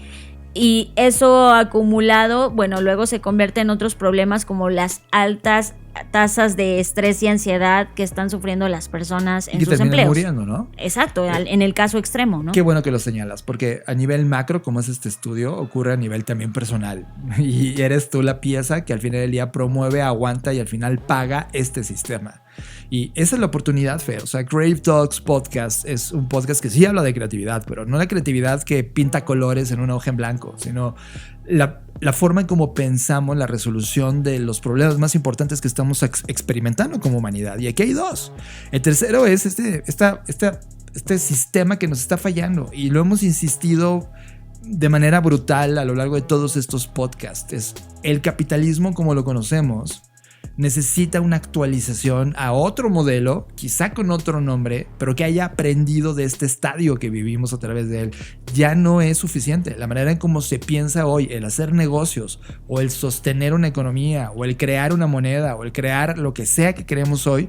Y eso acumulado, bueno, luego se convierte en otros problemas como las altas tasas de estrés y ansiedad que están sufriendo las personas en sus empleos. Muriendo, ¿no? Exacto, en el caso extremo, ¿no? Qué bueno que lo señalas, porque a nivel macro, como es este estudio, ocurre a nivel también personal. Y eres tú la pieza que al final del día promueve, aguanta y al final paga este sistema. Y esa es la oportunidad, Fer. O sea, Creative Talks Podcast es un podcast que sí habla de creatividad, pero no la creatividad que pinta colores en una hoja en blanco, sino la forma en cómo pensamos la resolución de los problemas más importantes que estamos experimentando como humanidad. Y aquí hay dos. El tercero es este sistema que nos está fallando y lo hemos insistido de manera brutal a lo largo de todos estos podcasts. Es el capitalismo como lo conocemos necesita una actualización a otro modelo, quizá con otro nombre, pero que haya aprendido de este estadio que vivimos a través de él. Ya no es suficiente. La manera en cómo se piensa hoy, el hacer negocios, o el sostener una economía, o el crear una moneda, o el crear lo que sea que creemos hoy,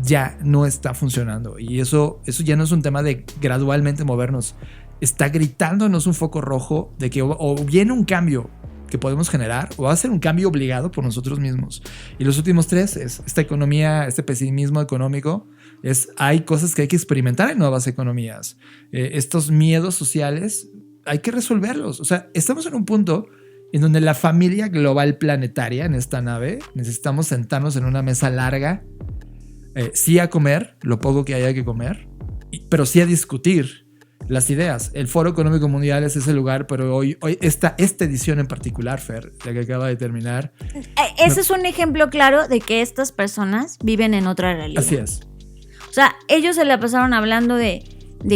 ya no está funcionando. Y eso ya no es un tema de gradualmente movernos. Está gritándonos un foco rojo de que o viene un cambio que podemos generar o va a ser un cambio obligado por nosotros mismos. Y los últimos tres es esta economía, este pesimismo económico, hay cosas que hay que experimentar en nuevas economías. Estos miedos sociales hay que resolverlos. O sea, estamos en un punto en donde la familia global planetaria en esta nave necesitamos sentarnos en una mesa larga, sí a comer lo poco que haya que comer, pero sí a discutir las ideas. El Foro Económico Mundial es ese lugar, pero hoy esta edición en particular, Fer, la que acaba de terminar. Ese es un ejemplo claro de que estas personas viven en otra realidad. Así es. O sea, ellos se la pasaron hablando de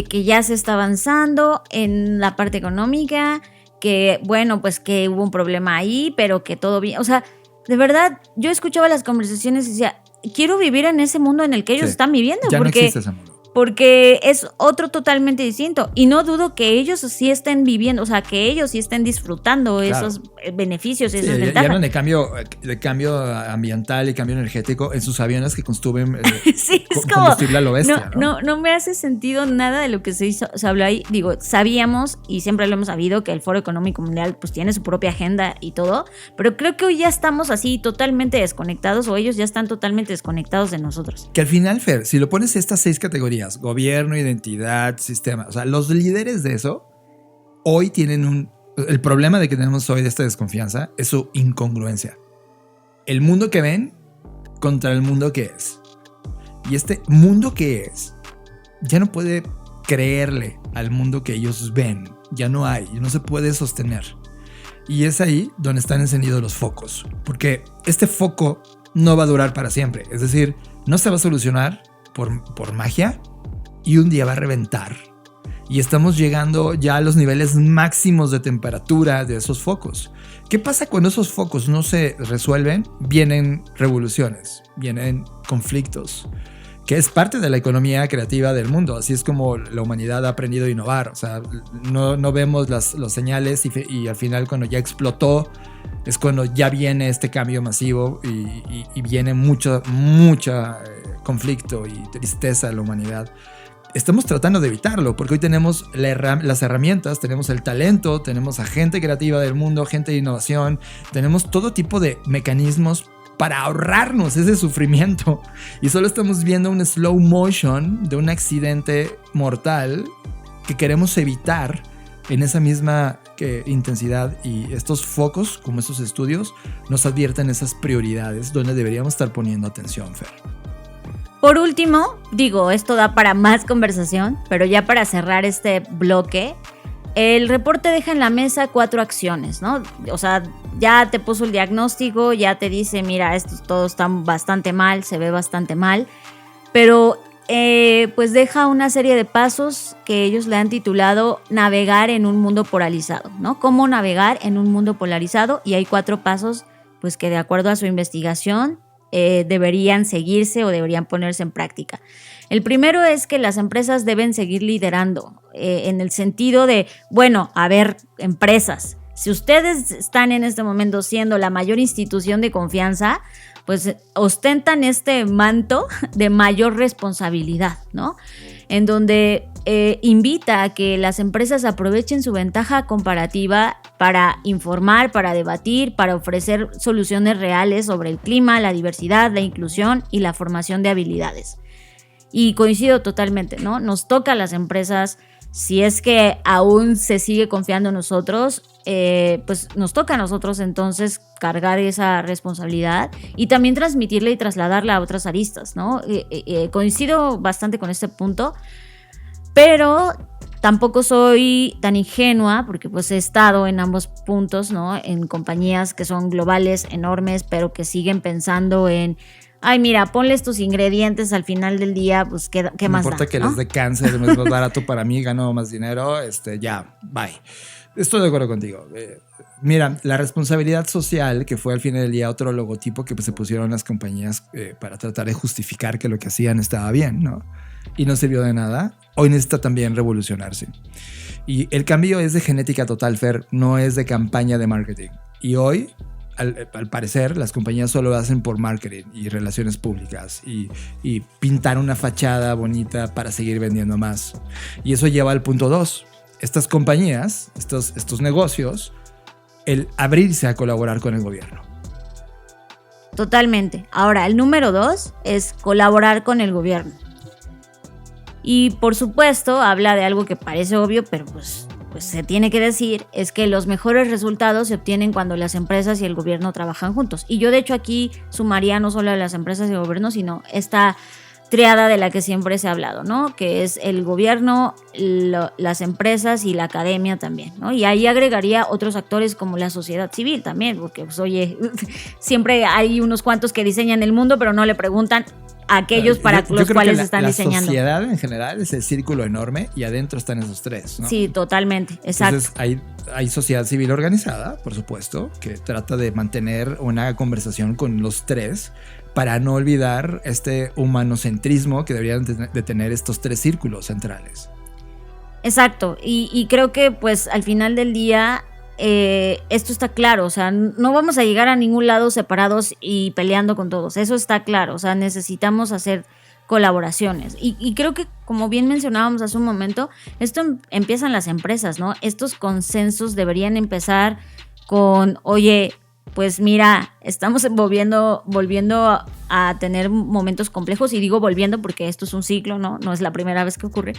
que ya se está avanzando en la parte económica, que bueno, pues que hubo un problema ahí, pero que todo bien. O sea, de verdad, yo escuchaba las conversaciones y decía, quiero vivir en ese mundo en el que ellos están viviendo. Ya no existe ese mundo. Porque es otro totalmente distinto. Y no dudo que ellos sí estén viviendo, o sea, que ellos sí estén disfrutando esos beneficios y esas ventajas. Ya hablan de cambio ambiental y cambio energético en sus aviones que consumen sí, combustible a lo bestia. No me hace sentido nada de lo que se habló ahí. Digo, sabíamos y siempre lo hemos sabido que el Foro Económico Mundial pues tiene su propia agenda y todo, pero creo que hoy ya estamos así totalmente desconectados o ellos ya están totalmente desconectados de nosotros. Que al final, Fer, si lo pones estas 6 categorías, gobierno, identidad, sistema, o sea, los líderes de eso hoy tienen el problema de que tenemos hoy de esta desconfianza es su incongruencia. El mundo que ven contra el mundo que es. Y este mundo que es ya no puede creerle al mundo que ellos ven. Ya no hay, no se puede sostener. Y es ahí donde están encendidos los focos. Porque este foco no va a durar para siempre. Es decir, no se va a solucionar por magia y un día va a reventar. Y estamos llegando ya a los niveles máximos de temperatura de esos focos. ¿Qué pasa cuando esos focos no se resuelven? Vienen revoluciones, vienen conflictos, que es parte de la economía creativa del mundo. Así es como la humanidad ha aprendido a innovar. O sea, no vemos los señales y al final cuando ya explotó es cuando ya viene este cambio masivo y viene mucha conflicto y tristeza a la humanidad. Estamos tratando de evitarlo porque hoy tenemos las herramientas, tenemos el talento, tenemos a gente creativa del mundo, gente de innovación, tenemos todo tipo de mecanismos para ahorrarnos ese sufrimiento y solo estamos viendo un slow motion de un accidente mortal que queremos evitar en esa misma intensidad y estos focos, como estos estudios, nos advierten esas prioridades donde deberíamos estar poniendo atención, Fer. Por último, digo, esto da para más conversación, pero ya para cerrar este bloque, el reporte deja en la mesa 4 acciones, ¿no? O sea, ya te puso el diagnóstico, ya te dice, mira, esto todo está bastante mal, se ve bastante mal, pero pues deja una serie de pasos que ellos le han titulado navegar en un mundo polarizado, ¿no? Cómo navegar en un mundo polarizado, y hay 4 pasos pues que de acuerdo a su investigación deberían seguirse o deberían ponerse en práctica. El primero es que las empresas deben seguir liderando en el sentido de, bueno, a ver, empresas, si ustedes están en este momento siendo la mayor institución de confianza, pues ostentan este manto de mayor responsabilidad, ¿no? En donde invita a que las empresas aprovechen su ventaja comparativa para informar, para debatir, para ofrecer soluciones reales sobre el clima, la diversidad, la inclusión y la formación de habilidades. Y coincido totalmente, ¿no? Nos toca a las empresas, si es que aún se sigue confiando en nosotros, pues nos toca a nosotros entonces cargar esa responsabilidad y también transmitirla y trasladarla a otras aristas, ¿no? Coincido bastante con este punto, pero tampoco soy tan ingenua porque pues he estado en ambos puntos, ¿no? En compañías que son globales, enormes, pero que siguen pensando en, ay, mira, ponle estos ingredientes al final del día, pues qué más da, no importa que ¿no? les dé cáncer, es más barato para mí, gano más dinero, ya, bye. Estoy de acuerdo contigo. Mira, la responsabilidad social, que fue al final del día otro logotipo que pues, se pusieron las compañías para tratar de justificar que lo que hacían estaba bien, ¿no? Y no sirvió de nada. Hoy necesita también revolucionarse. Y el cambio es de genética total, Fer, no es de campaña de marketing. Y hoy, al parecer, las compañías solo lo hacen por marketing y relaciones públicas y pintar una fachada bonita para seguir vendiendo más. Y eso lleva al punto 2. Estas compañías, estos negocios, el abrirse a colaborar con el gobierno. Totalmente. Ahora, el número 2 es colaborar con el gobierno. Y por supuesto, habla de algo que parece obvio, pero pues se tiene que decir, es que los mejores resultados se obtienen cuando las empresas y el gobierno trabajan juntos. Y yo de hecho aquí sumaría no solo a las empresas y el gobierno, sino esta triada de la que siempre se ha hablado, ¿no? Que es el gobierno, las empresas y la academia también, ¿no? Y ahí agregaría otros actores como la sociedad civil también, porque pues oye, siempre hay unos cuantos que diseñan el mundo, pero no le preguntan a aquellos para los cuales están diseñando. La sociedad en general es el círculo enorme y adentro están esos 3, ¿no? Sí, totalmente, exacto. Entonces hay sociedad civil organizada, por supuesto, que trata de mantener una conversación con los 3 para no olvidar este humanocentrismo que deberían de tener estos 3 círculos centrales. Exacto, y creo que pues al final del día esto está claro, o sea, no vamos a llegar a ningún lado separados y peleando con todos, eso está claro, o sea, necesitamos hacer colaboraciones y creo que como bien mencionábamos hace un momento, esto empieza en las empresas, ¿no? Estos consensos deberían empezar con, oye, pues mira, estamos volviendo a tener momentos complejos y digo volviendo porque esto es un ciclo, no es la primera vez que ocurre.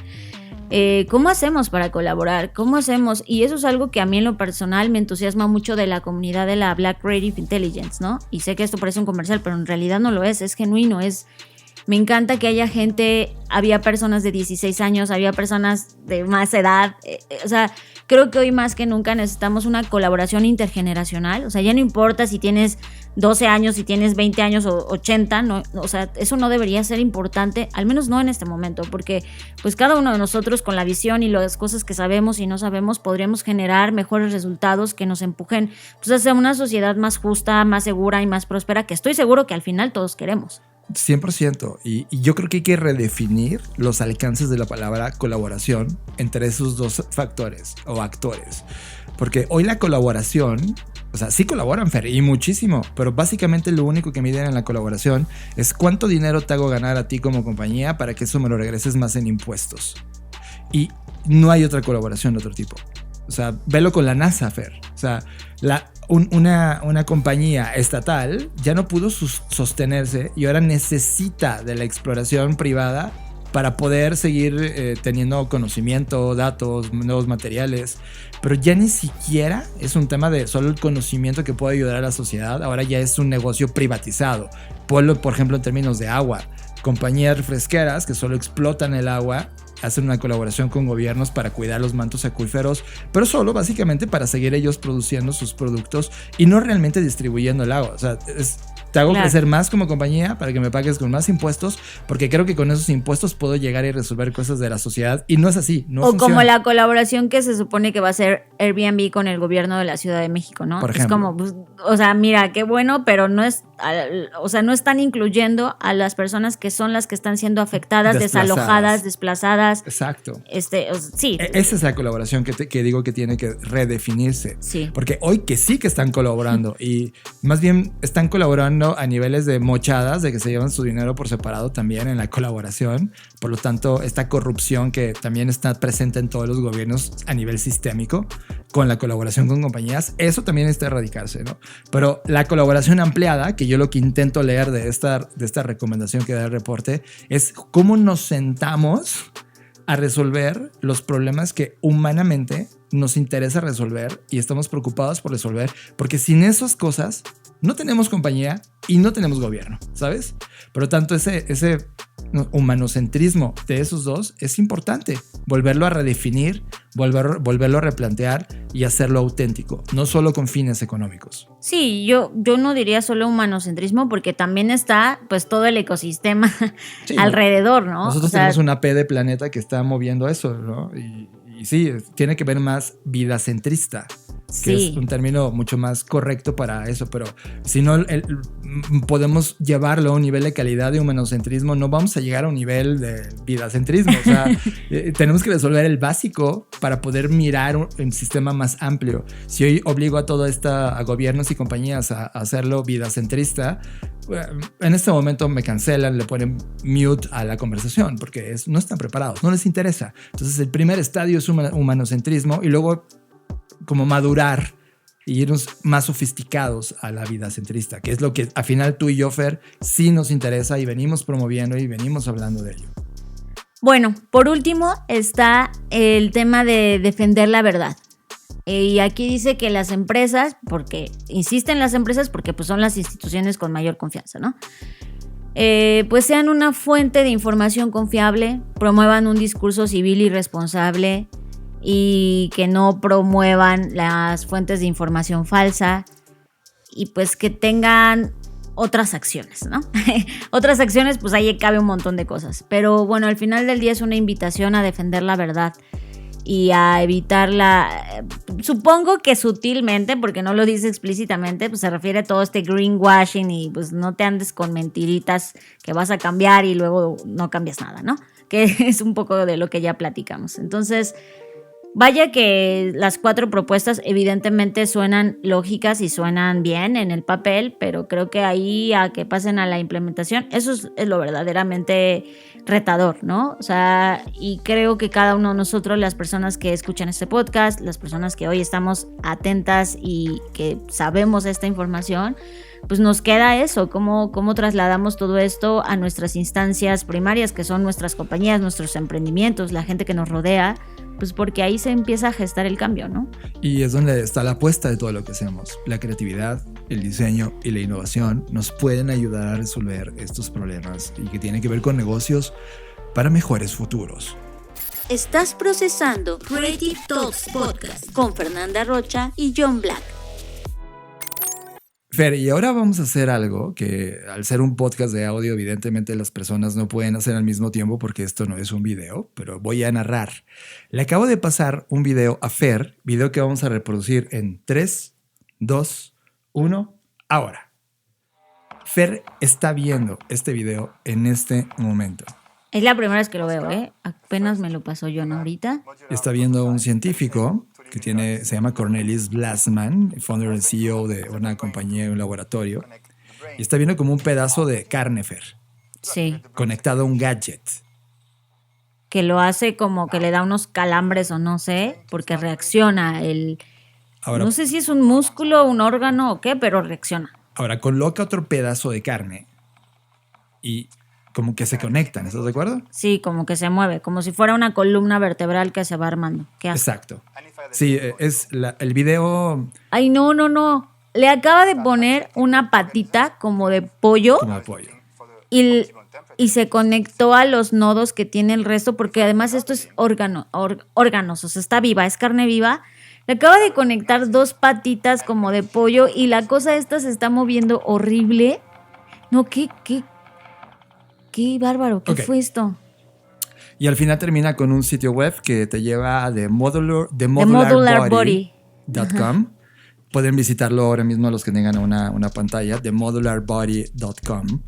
¿Cómo hacemos para colaborar? ¿Cómo hacemos? Y eso es algo que a mí en lo personal me entusiasma mucho de la comunidad de la Black Creative Intelligence, ¿no? Y sé que esto parece un comercial, pero en realidad no lo es genuino, me encanta que haya gente, había personas de 16 años, había personas de más edad, o sea, creo que hoy más que nunca necesitamos una colaboración intergeneracional, o sea, ya no importa si tienes 12 años, si tienes 20 años o 80, no, o sea, eso no debería ser importante, al menos no en este momento, porque pues cada uno de nosotros con la visión y las cosas que sabemos y no sabemos podríamos generar mejores resultados que nos empujen pues, hacia una sociedad más justa, más segura y más próspera, que estoy seguro que al final todos queremos. 100%. Y yo creo que hay que redefinir los alcances de la palabra colaboración entre esos 2 factores o actores. Porque hoy la colaboración, o sea, sí colaboran, Fer, y muchísimo, pero básicamente lo único que miden en la colaboración es cuánto dinero te hago ganar a ti como compañía para que eso me lo regreses más en impuestos. Y no hay otra colaboración de otro tipo. O sea, velo con la NASA, Fer. O sea, una compañía estatal ya no pudo sostenerse y ahora necesita de la exploración privada para poder seguir teniendo conocimiento, datos, nuevos materiales, pero ya ni siquiera es un tema de solo el conocimiento que puede ayudar a la sociedad, ahora ya es un negocio privatizado. Ponlo, por ejemplo, en términos de agua. Compañías refresqueras que solo explotan el agua hacen una colaboración con gobiernos para cuidar los mantos acuíferos, pero solo básicamente para seguir ellos produciendo sus productos y no realmente distribuyendo el agua. O sea, te hago crecer más como compañía para que me pagues con más impuestos, porque creo que con esos impuestos puedo llegar y resolver cosas de la sociedad, y no es así, no funciona. Como la colaboración que se supone que va a hacer Airbnb con el gobierno de la Ciudad de México, ¿no? Por ejemplo. Es como, pues, o sea, mira, qué bueno, pero no es, o sea, no están incluyendo a las personas que son las que están siendo afectadas, desalojadas, desplazadas. Exacto. Sí. Esa es la colaboración que digo que tiene que redefinirse. Sí. Porque hoy que sí que están colaborando y más bien están colaborando a niveles de mochadas, de que se llevan su dinero por separado también en la colaboración. Por lo tanto, esta corrupción que también está presente en todos los gobiernos a nivel sistémico, con la colaboración con compañías, eso también está erradicarse, ¿no? Pero la colaboración ampliada, que yo lo que intento leer de esta recomendación que da el reporte, es cómo nos sentamos a resolver los problemas que humanamente nos interesa resolver y estamos preocupados por resolver, porque sin esas cosas no tenemos compañía y no tenemos gobierno, ¿sabes? Por lo tanto, ese humanocentrismo de esos dos es importante, volverlo a redefinir, volverlo a replantear y hacerlo auténtico, no solo con fines económicos. Sí, yo no diría solo humanocentrismo, porque también está pues todo el ecosistema alrededor, ¿no? Nosotros tenemos una P de planeta que está moviendo eso, ¿no? Y sí, tiene que ver más vidacentrista, que es un término mucho más correcto para eso, pero si no podemos llevarlo a un nivel de calidad de humanocentrismo, no vamos a llegar a un nivel de vidacentrismo. O sea, tenemos que resolver el básico para poder mirar un sistema más amplio. Si hoy obligo a gobiernos y compañías a hacerlo vidacentrista, en este momento me cancelan, le ponen mute a la conversación porque no están preparados, no les interesa. Entonces el primer estadio es humanocentrismo y luego como madurar y irnos más sofisticados a la vida centrista, que es lo que al final tú y yo, Fer, sí nos interesa y venimos promoviendo y venimos hablando de ello. Bueno, por último está el tema de defender la verdad. Y aquí dice que las empresas, porque insisten las empresas porque pues son las instituciones con mayor confianza, ¿no? Pues sean una fuente de información confiable, promuevan un discurso civil y responsable y que no promuevan las fuentes de información falsa y pues que tengan otras acciones, ¿no? Otras acciones, pues ahí cabe un montón de cosas. Pero bueno, al final del día es una invitación a defender la verdad y a evitarla, supongo que sutilmente, porque no lo dice explícitamente, pues se refiere a todo este greenwashing y pues no te andes con mentiritas que vas a cambiar y luego no cambias nada, ¿no? Que es un poco de lo que ya platicamos. Entonces, vaya que las 4 propuestas evidentemente suenan lógicas y suenan bien en el papel, pero creo que ahí a que pasen a la implementación, eso es lo verdaderamente retador, ¿no? O sea, y creo que cada uno de nosotros, las personas que escuchan este podcast, las personas que hoy estamos atentas y que sabemos esta información, pues nos queda eso, cómo trasladamos todo esto a nuestras instancias primarias, que son nuestras compañías, nuestros emprendimientos, la gente que nos rodea, pues porque ahí se empieza a gestar el cambio, ¿no? Y es donde está la apuesta de todo lo que hacemos. La creatividad, el diseño y la innovación nos pueden ayudar a resolver estos problemas y que tienen que ver con negocios para mejores futuros. Estás procesando Creative Talks Podcast con Fernanda Rocha y John Black. Fer, y ahora vamos a hacer algo que al ser un podcast de audio, evidentemente las personas no pueden hacer al mismo tiempo porque esto no es un video, pero voy a narrar. Le acabo de pasar un video a Fer, video que vamos a reproducir en 3, 2, 1, ahora. Fer está viendo este video en este momento. Es la primera vez que lo veo, ¿eh? Apenas me lo pasó John ahorita. Está viendo a un científico que se llama Cornelius Glassman, founder y CEO de una compañía y un laboratorio. Y está viendo como un pedazo de carne, Fer. Sí. Conectado a un gadget. Que lo hace como que le da unos calambres o no sé, porque reacciona Ahora, no sé si es un músculo, un órgano o qué, pero reacciona. Ahora coloca otro pedazo de carne y como que se conectan, ¿estás de acuerdo? Sí, como que se mueve, como si fuera una columna vertebral que se va armando. ¿Qué hace? Exacto. Sí, es el video... Ay, no. Le acaba de poner una patita como de pollo. Como de pollo. Y se conectó a los nodos que tiene el resto, porque además esto es órganos, o sea, está viva, es carne viva. Le acaba de conectar 2 patitas como de pollo y la cosa esta se está moviendo horrible. No, qué bárbaro, ¿qué fue esto? Y al final termina con un sitio web que te lleva a themodular.body.com. Pueden visitarlo ahora mismo los que tengan una pantalla, themodularbody.com.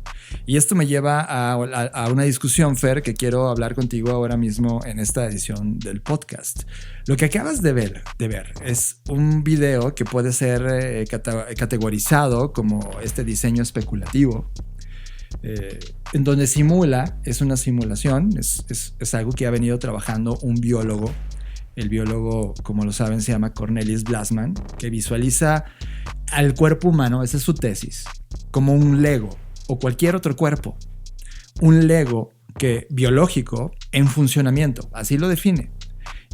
Y esto me lleva a una discusión, Fer, que quiero hablar contigo ahora mismo en esta edición del podcast. Lo que acabas de ver es un video que puede ser categorizado como este diseño especulativo, en donde es una simulación, es algo que ha venido trabajando un biólogo. El biólogo, como lo saben, se llama Cornelis Blassmann, que visualiza al cuerpo humano, esa es su tesis, como un Lego o cualquier otro cuerpo. Un Lego biológico en funcionamiento, así lo define.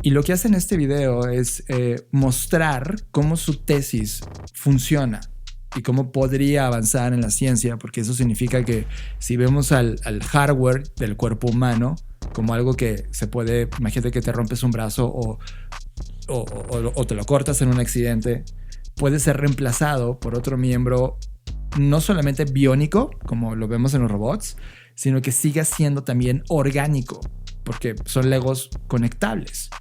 Y lo que hace en este video es mostrar cómo su tesis funciona y cómo podría avanzar en la ciencia, porque eso significa que si vemos al hardware del cuerpo humano como algo que se puede, imagínate que te rompes un brazo o te lo cortas en un accidente, puede ser reemplazado por otro miembro no solamente biónico, como lo vemos en los robots, sino que siga siendo también orgánico, porque son legos conectables.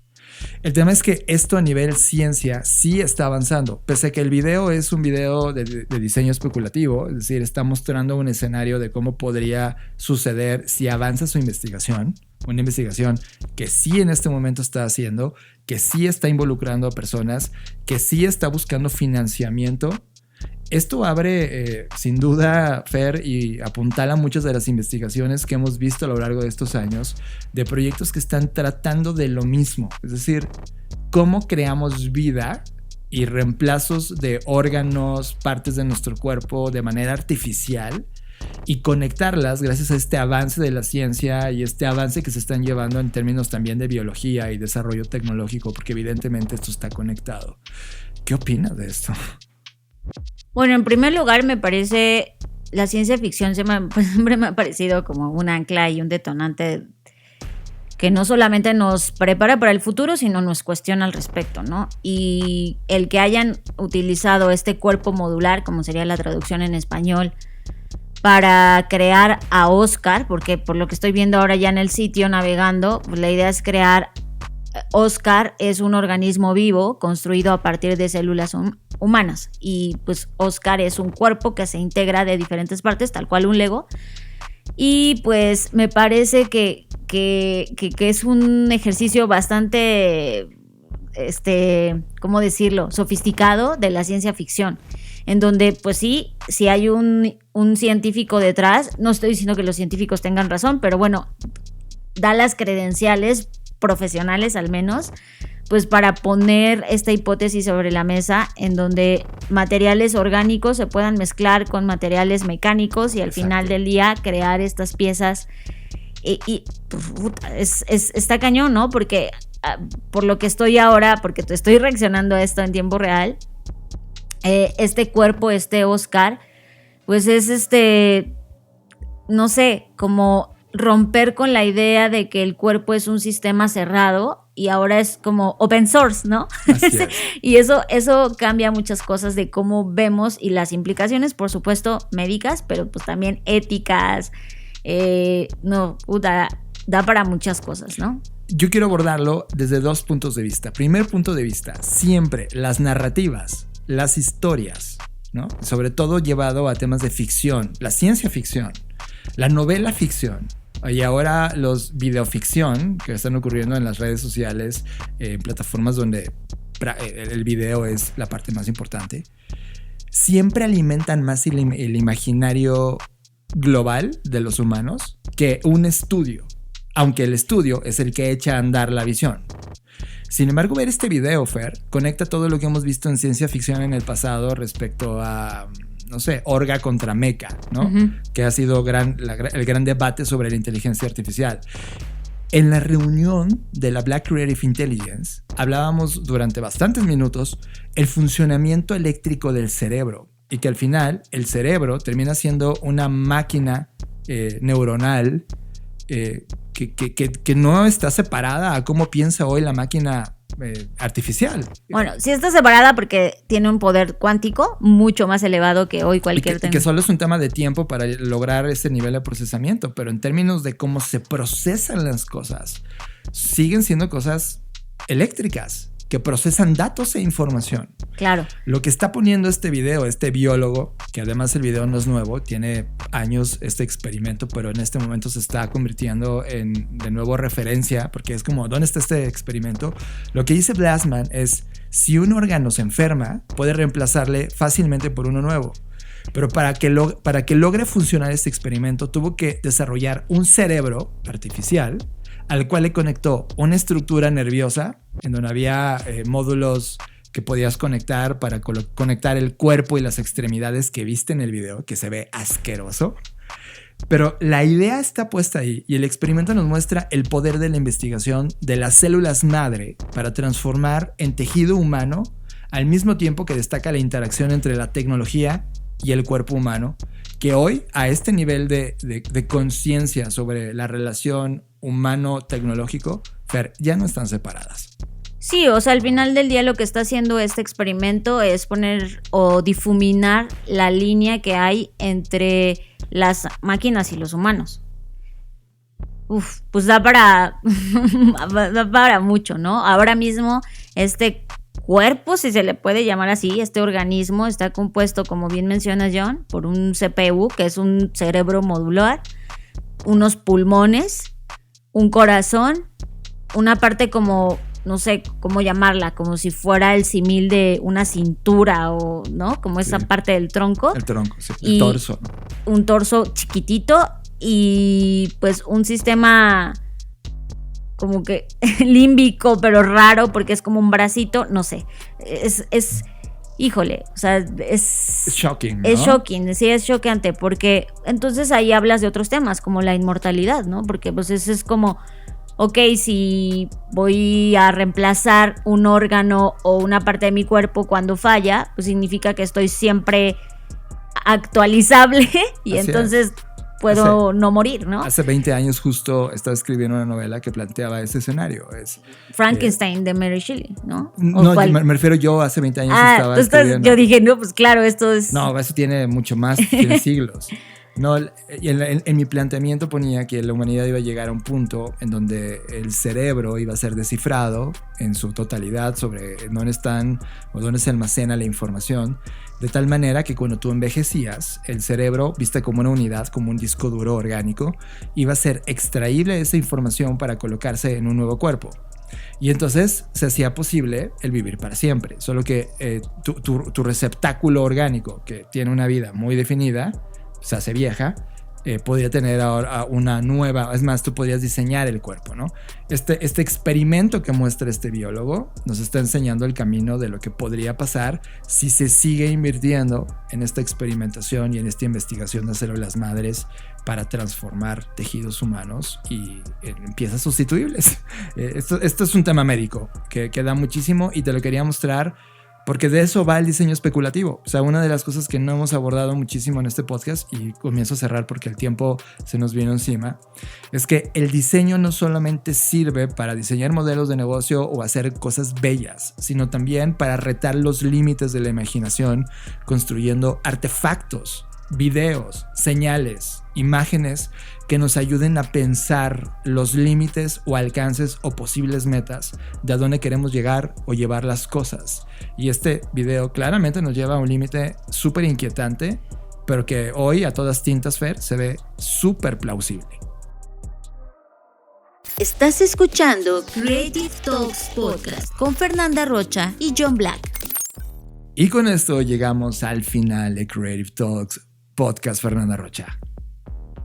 El tema es que esto a nivel ciencia sí está avanzando, pese a que el video es un video de diseño especulativo, es decir, está mostrando un escenario de cómo podría suceder si avanza su investigación, una investigación que sí en este momento está haciendo, que sí está involucrando a personas, que sí está buscando financiamiento. Esto abre, sin duda, Fer, y apuntala muchas de las investigaciones que hemos visto a lo largo de estos años de proyectos que están tratando de lo mismo. Es decir, cómo creamos vida y reemplazos de órganos, partes de nuestro cuerpo de manera artificial y conectarlas gracias a este avance de la ciencia y este avance que se están llevando en términos también de biología y desarrollo tecnológico, porque evidentemente esto está conectado. ¿Qué opinas de esto? Bueno, en primer lugar me parece, la ciencia ficción siempre me ha parecido como un ancla y un detonante que no solamente nos prepara para el futuro, sino nos cuestiona al respecto, ¿no? Y el que hayan utilizado este cuerpo modular, como sería la traducción en español, para crear a Oscar, porque por lo que estoy viendo ahora ya en el sitio navegando, pues la idea es crear... Oscar es un organismo vivo construido a partir de células humanas y pues Oscar es un cuerpo que se integra de diferentes partes, tal cual un Lego, y pues me parece que es un ejercicio bastante, ¿cómo decirlo?, sofisticado de la ciencia ficción, en donde pues sí hay un científico detrás. No estoy diciendo que los científicos tengan razón, pero bueno, da las credenciales profesionales al menos, pues para poner esta hipótesis sobre la mesa en donde materiales orgánicos se puedan mezclar con materiales mecánicos y al Exacto. final del día crear estas piezas y está cañón, ¿no? Porque por lo que estoy ahora, porque te estoy reaccionando a esto en tiempo real, este cuerpo, este Oscar, pues es no sé, como romper con la idea de que el cuerpo es un sistema cerrado y ahora es como open source, ¿no? Así es. Y eso cambia muchas cosas de cómo vemos y las implicaciones, por supuesto, médicas, pero pues también éticas. Da para muchas cosas, ¿no? Yo quiero abordarlo desde 2 puntos de vista. Primer punto de vista, siempre las narrativas, las historias, ¿no? Sobre todo llevado a temas de ficción, la ciencia ficción, la novela ficción y ahora los videoficción que están ocurriendo en las redes sociales, en plataformas donde el video es la parte más importante, siempre alimentan más el imaginario global de los humanos que un estudio, aunque el estudio es el que echa a andar la visión. Sin embargo, ver este video, Fer, conecta todo lo que hemos visto en ciencia ficción en el pasado respecto a no sé, Orga contra Mecha, ¿no? Uh-huh. Que ha sido el gran debate sobre la inteligencia artificial. En la reunión de la Black Creative Intelligence hablábamos durante bastantes minutos el funcionamiento eléctrico del cerebro y que al final el cerebro termina siendo una máquina neuronal que no está separada a cómo piensa hoy la máquina artificial. Bueno, sí está separada porque tiene un poder cuántico mucho más elevado que hoy cualquier tema. Y que solo es un tema de tiempo para lograr ese nivel de procesamiento, pero en términos de cómo se procesan las cosas, siguen siendo cosas eléctricas que procesan datos e información. Claro. Lo que está poniendo este video, este biólogo, que además el video no es nuevo, tiene años este experimento, pero en este momento se está convirtiendo en de nuevo referencia, porque es como, ¿dónde está este experimento? Lo que dice Blassman es, si un órgano se enferma, puede reemplazarle fácilmente por uno nuevo. Pero para que logre funcionar este experimento, tuvo que desarrollar un cerebro artificial al cual le conectó una estructura nerviosa en donde había módulos que podías conectar para conectar el cuerpo y las extremidades que viste en el video, que se ve asqueroso. Pero la idea está puesta ahí y el experimento nos muestra el poder de la investigación de las células madre para transformar en tejido humano al mismo tiempo que destaca la interacción entre la tecnología y el cuerpo humano, que hoy a este nivel de conciencia sobre la relación humano-tecnológico, Fer, ya no están separadas. Sí, o sea, al final del día lo que está haciendo este experimento es poner o difuminar la línea que hay entre las máquinas y los humanos. Pues da para mucho, ¿no? Ahora mismo este cuerpo, si se le puede llamar así, este organismo está compuesto, como bien menciona John, por un CPU, que es un cerebro modular, unos pulmones, un corazón, una parte como, no sé cómo llamarla, como si fuera el símil de una cintura o, ¿no? Como esa parte del tronco. El tronco, sí, el torso. Un torso chiquitito y pues un sistema como que límbico, pero raro, porque es como un bracito, no sé. Es híjole, o sea, es shocking, ¿no? Es shocking, sí, es choqueante, porque entonces ahí hablas de otros temas, como la inmortalidad, ¿no? Porque pues eso es como, ok, si voy a reemplazar un órgano o una parte de mi cuerpo cuando falla, pues significa que estoy siempre actualizable y así entonces puedo no morir, ¿no? Hace 20 años justo estaba escribiendo una novela que planteaba ese escenario. Frankenstein de Mary Shelley, ¿no? No, me refiero yo hace 20 años estaba escribiendo. Yo dije, no, pues claro, esto es... No, eso tiene mucho más, tiene siglos. No, en mi planteamiento ponía que la humanidad iba a llegar a un punto en donde el cerebro iba a ser descifrado en su totalidad sobre dónde están o dónde se almacena la información, de tal manera que cuando tú envejecías, el cerebro, vista como una unidad, como un disco duro orgánico, iba a ser extraíble esa información para colocarse en un nuevo cuerpo. Y entonces se hacía posible el vivir para siempre, solo que tu receptáculo orgánico, que tiene una vida muy definida, se hace vieja, podría tener ahora una nueva, es más, tú podrías diseñar el cuerpo, ¿no? Este experimento que muestra este biólogo nos está enseñando el camino de lo que podría pasar si se sigue invirtiendo en esta experimentación y en esta investigación de células madres para transformar tejidos humanos y en piezas sustituibles. Esto es un tema médico que da muchísimo y te lo quería mostrar porque de eso va el diseño especulativo. O sea, una de las cosas que no hemos abordado muchísimo en este podcast, y comienzo a cerrar porque el tiempo se nos vino encima, es que el diseño no solamente sirve para diseñar modelos de negocio o hacer cosas bellas, sino también para retar los límites de la imaginación, construyendo artefactos, videos, señales, imágenes que nos ayuden a pensar los límites o alcances o posibles metas de a dónde queremos llegar o llevar las cosas. Y este video claramente nos lleva a un límite súper inquietante, pero que hoy a todas tintas, Fer, se ve súper plausible. Estás escuchando Creative Talks Podcast con Fernanda Rocha y John Black. Y con esto llegamos al final de Creative Talks Podcast, Fernanda Rocha.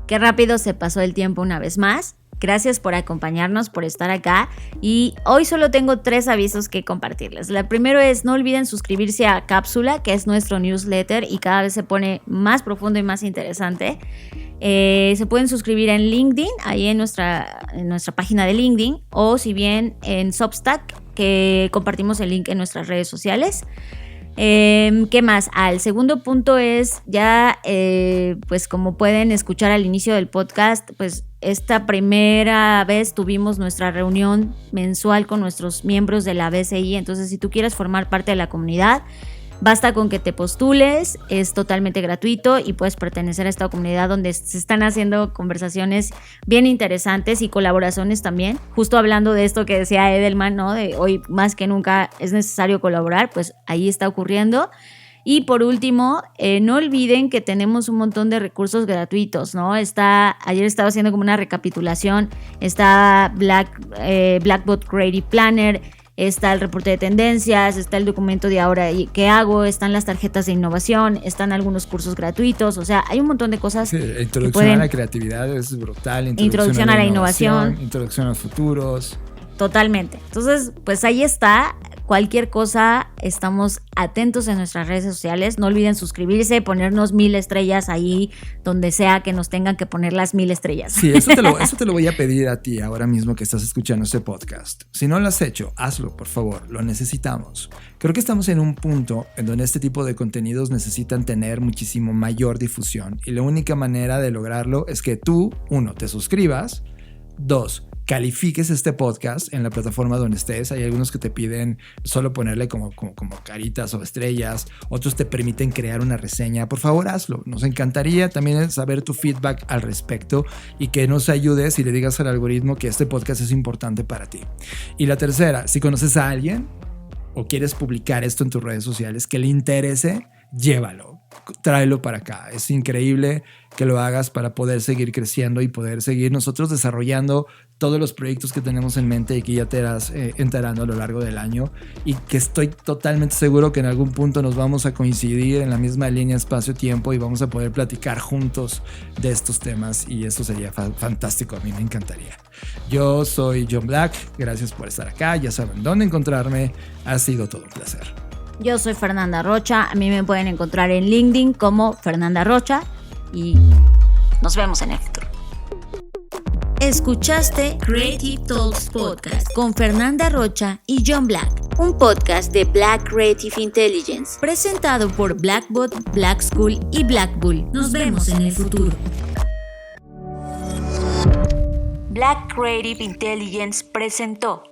Qué rápido se pasó el tiempo una vez más. Gracias por acompañarnos, por estar acá. Y hoy solo tengo 3 avisos que compartirles. El primero es, no olviden suscribirse a Cápsula, que es nuestro newsletter y cada vez se pone más profundo y más interesante. Se pueden suscribir en LinkedIn, ahí en nuestra página de LinkedIn, o si bien en Substack, que compartimos el link en nuestras redes sociales. ¿Qué más? El segundo punto es ya, pues como pueden escuchar al inicio del podcast, pues esta primera vez tuvimos nuestra reunión mensual con nuestros miembros de la BCI. Entonces, si tú quieres formar parte de la comunidad, basta con que te postules, es totalmente gratuito y puedes pertenecer a esta comunidad donde se están haciendo conversaciones bien interesantes y colaboraciones también. Justo hablando de esto que decía Edelman, ¿no? De hoy más que nunca es necesario colaborar, pues ahí está ocurriendo. Y por último, no olviden que tenemos un montón de recursos gratuitos, ¿no? Ayer estaba haciendo como una recapitulación, está Blackboard Creative Planner, está el reporte de tendencias, está el documento de ahora qué hago, están las tarjetas de innovación, están algunos cursos gratuitos, o sea, hay un montón de cosas. Sí, introducción a la creatividad es brutal, introducción a la innovación, introducción a los futuros. Totalmente. Entonces, pues ahí está. Cualquier cosa, estamos atentos en nuestras redes sociales. No olviden suscribirse, ponernos 1000 estrellas ahí, donde sea que nos tengan que poner las 1000 estrellas. Sí, eso te lo voy a pedir a ti ahora mismo que estás escuchando este podcast. Si no lo has hecho, hazlo, por favor. Lo necesitamos. Creo que estamos en un punto en donde este tipo de contenidos necesitan tener muchísimo mayor difusión. Y la única manera de lograrlo es que tú, 1, te suscribas, 2, califiques este podcast en la plataforma donde estés. Hay algunos que te piden solo ponerle como caritas o estrellas, otros te permiten crear una reseña. Por favor, hazlo. Nos encantaría también saber tu feedback al respecto y que nos ayudes y le digas al algoritmo que este podcast es importante para ti. Y la tercera, si conoces a alguien o quieres publicar esto en tus redes sociales que le interese, llévalo, tráelo para acá. Es increíble que lo hagas para poder seguir creciendo y poder seguir nosotros desarrollando todos los proyectos que tenemos en mente y que ya te irás enterando a lo largo del año, y que estoy totalmente seguro que en algún punto nos vamos a coincidir en la misma línea espacio-tiempo y vamos a poder platicar juntos de estos temas, y esto sería fantástico. A mí me encantaría. Yo soy John Black, gracias por estar acá, ya saben dónde encontrarme, ha sido todo un placer. Yo soy Fernanda Rocha, a mí me pueden encontrar en LinkedIn como Fernanda Rocha y nos vemos en el futuro. Escuchaste Creative Talks Podcast con Fernanda Rocha y John Black, un podcast de Black Creative Intelligence, presentado por Blackbot, Black School y Black Bull. Nos vemos en el futuro. Black Creative Intelligence presentó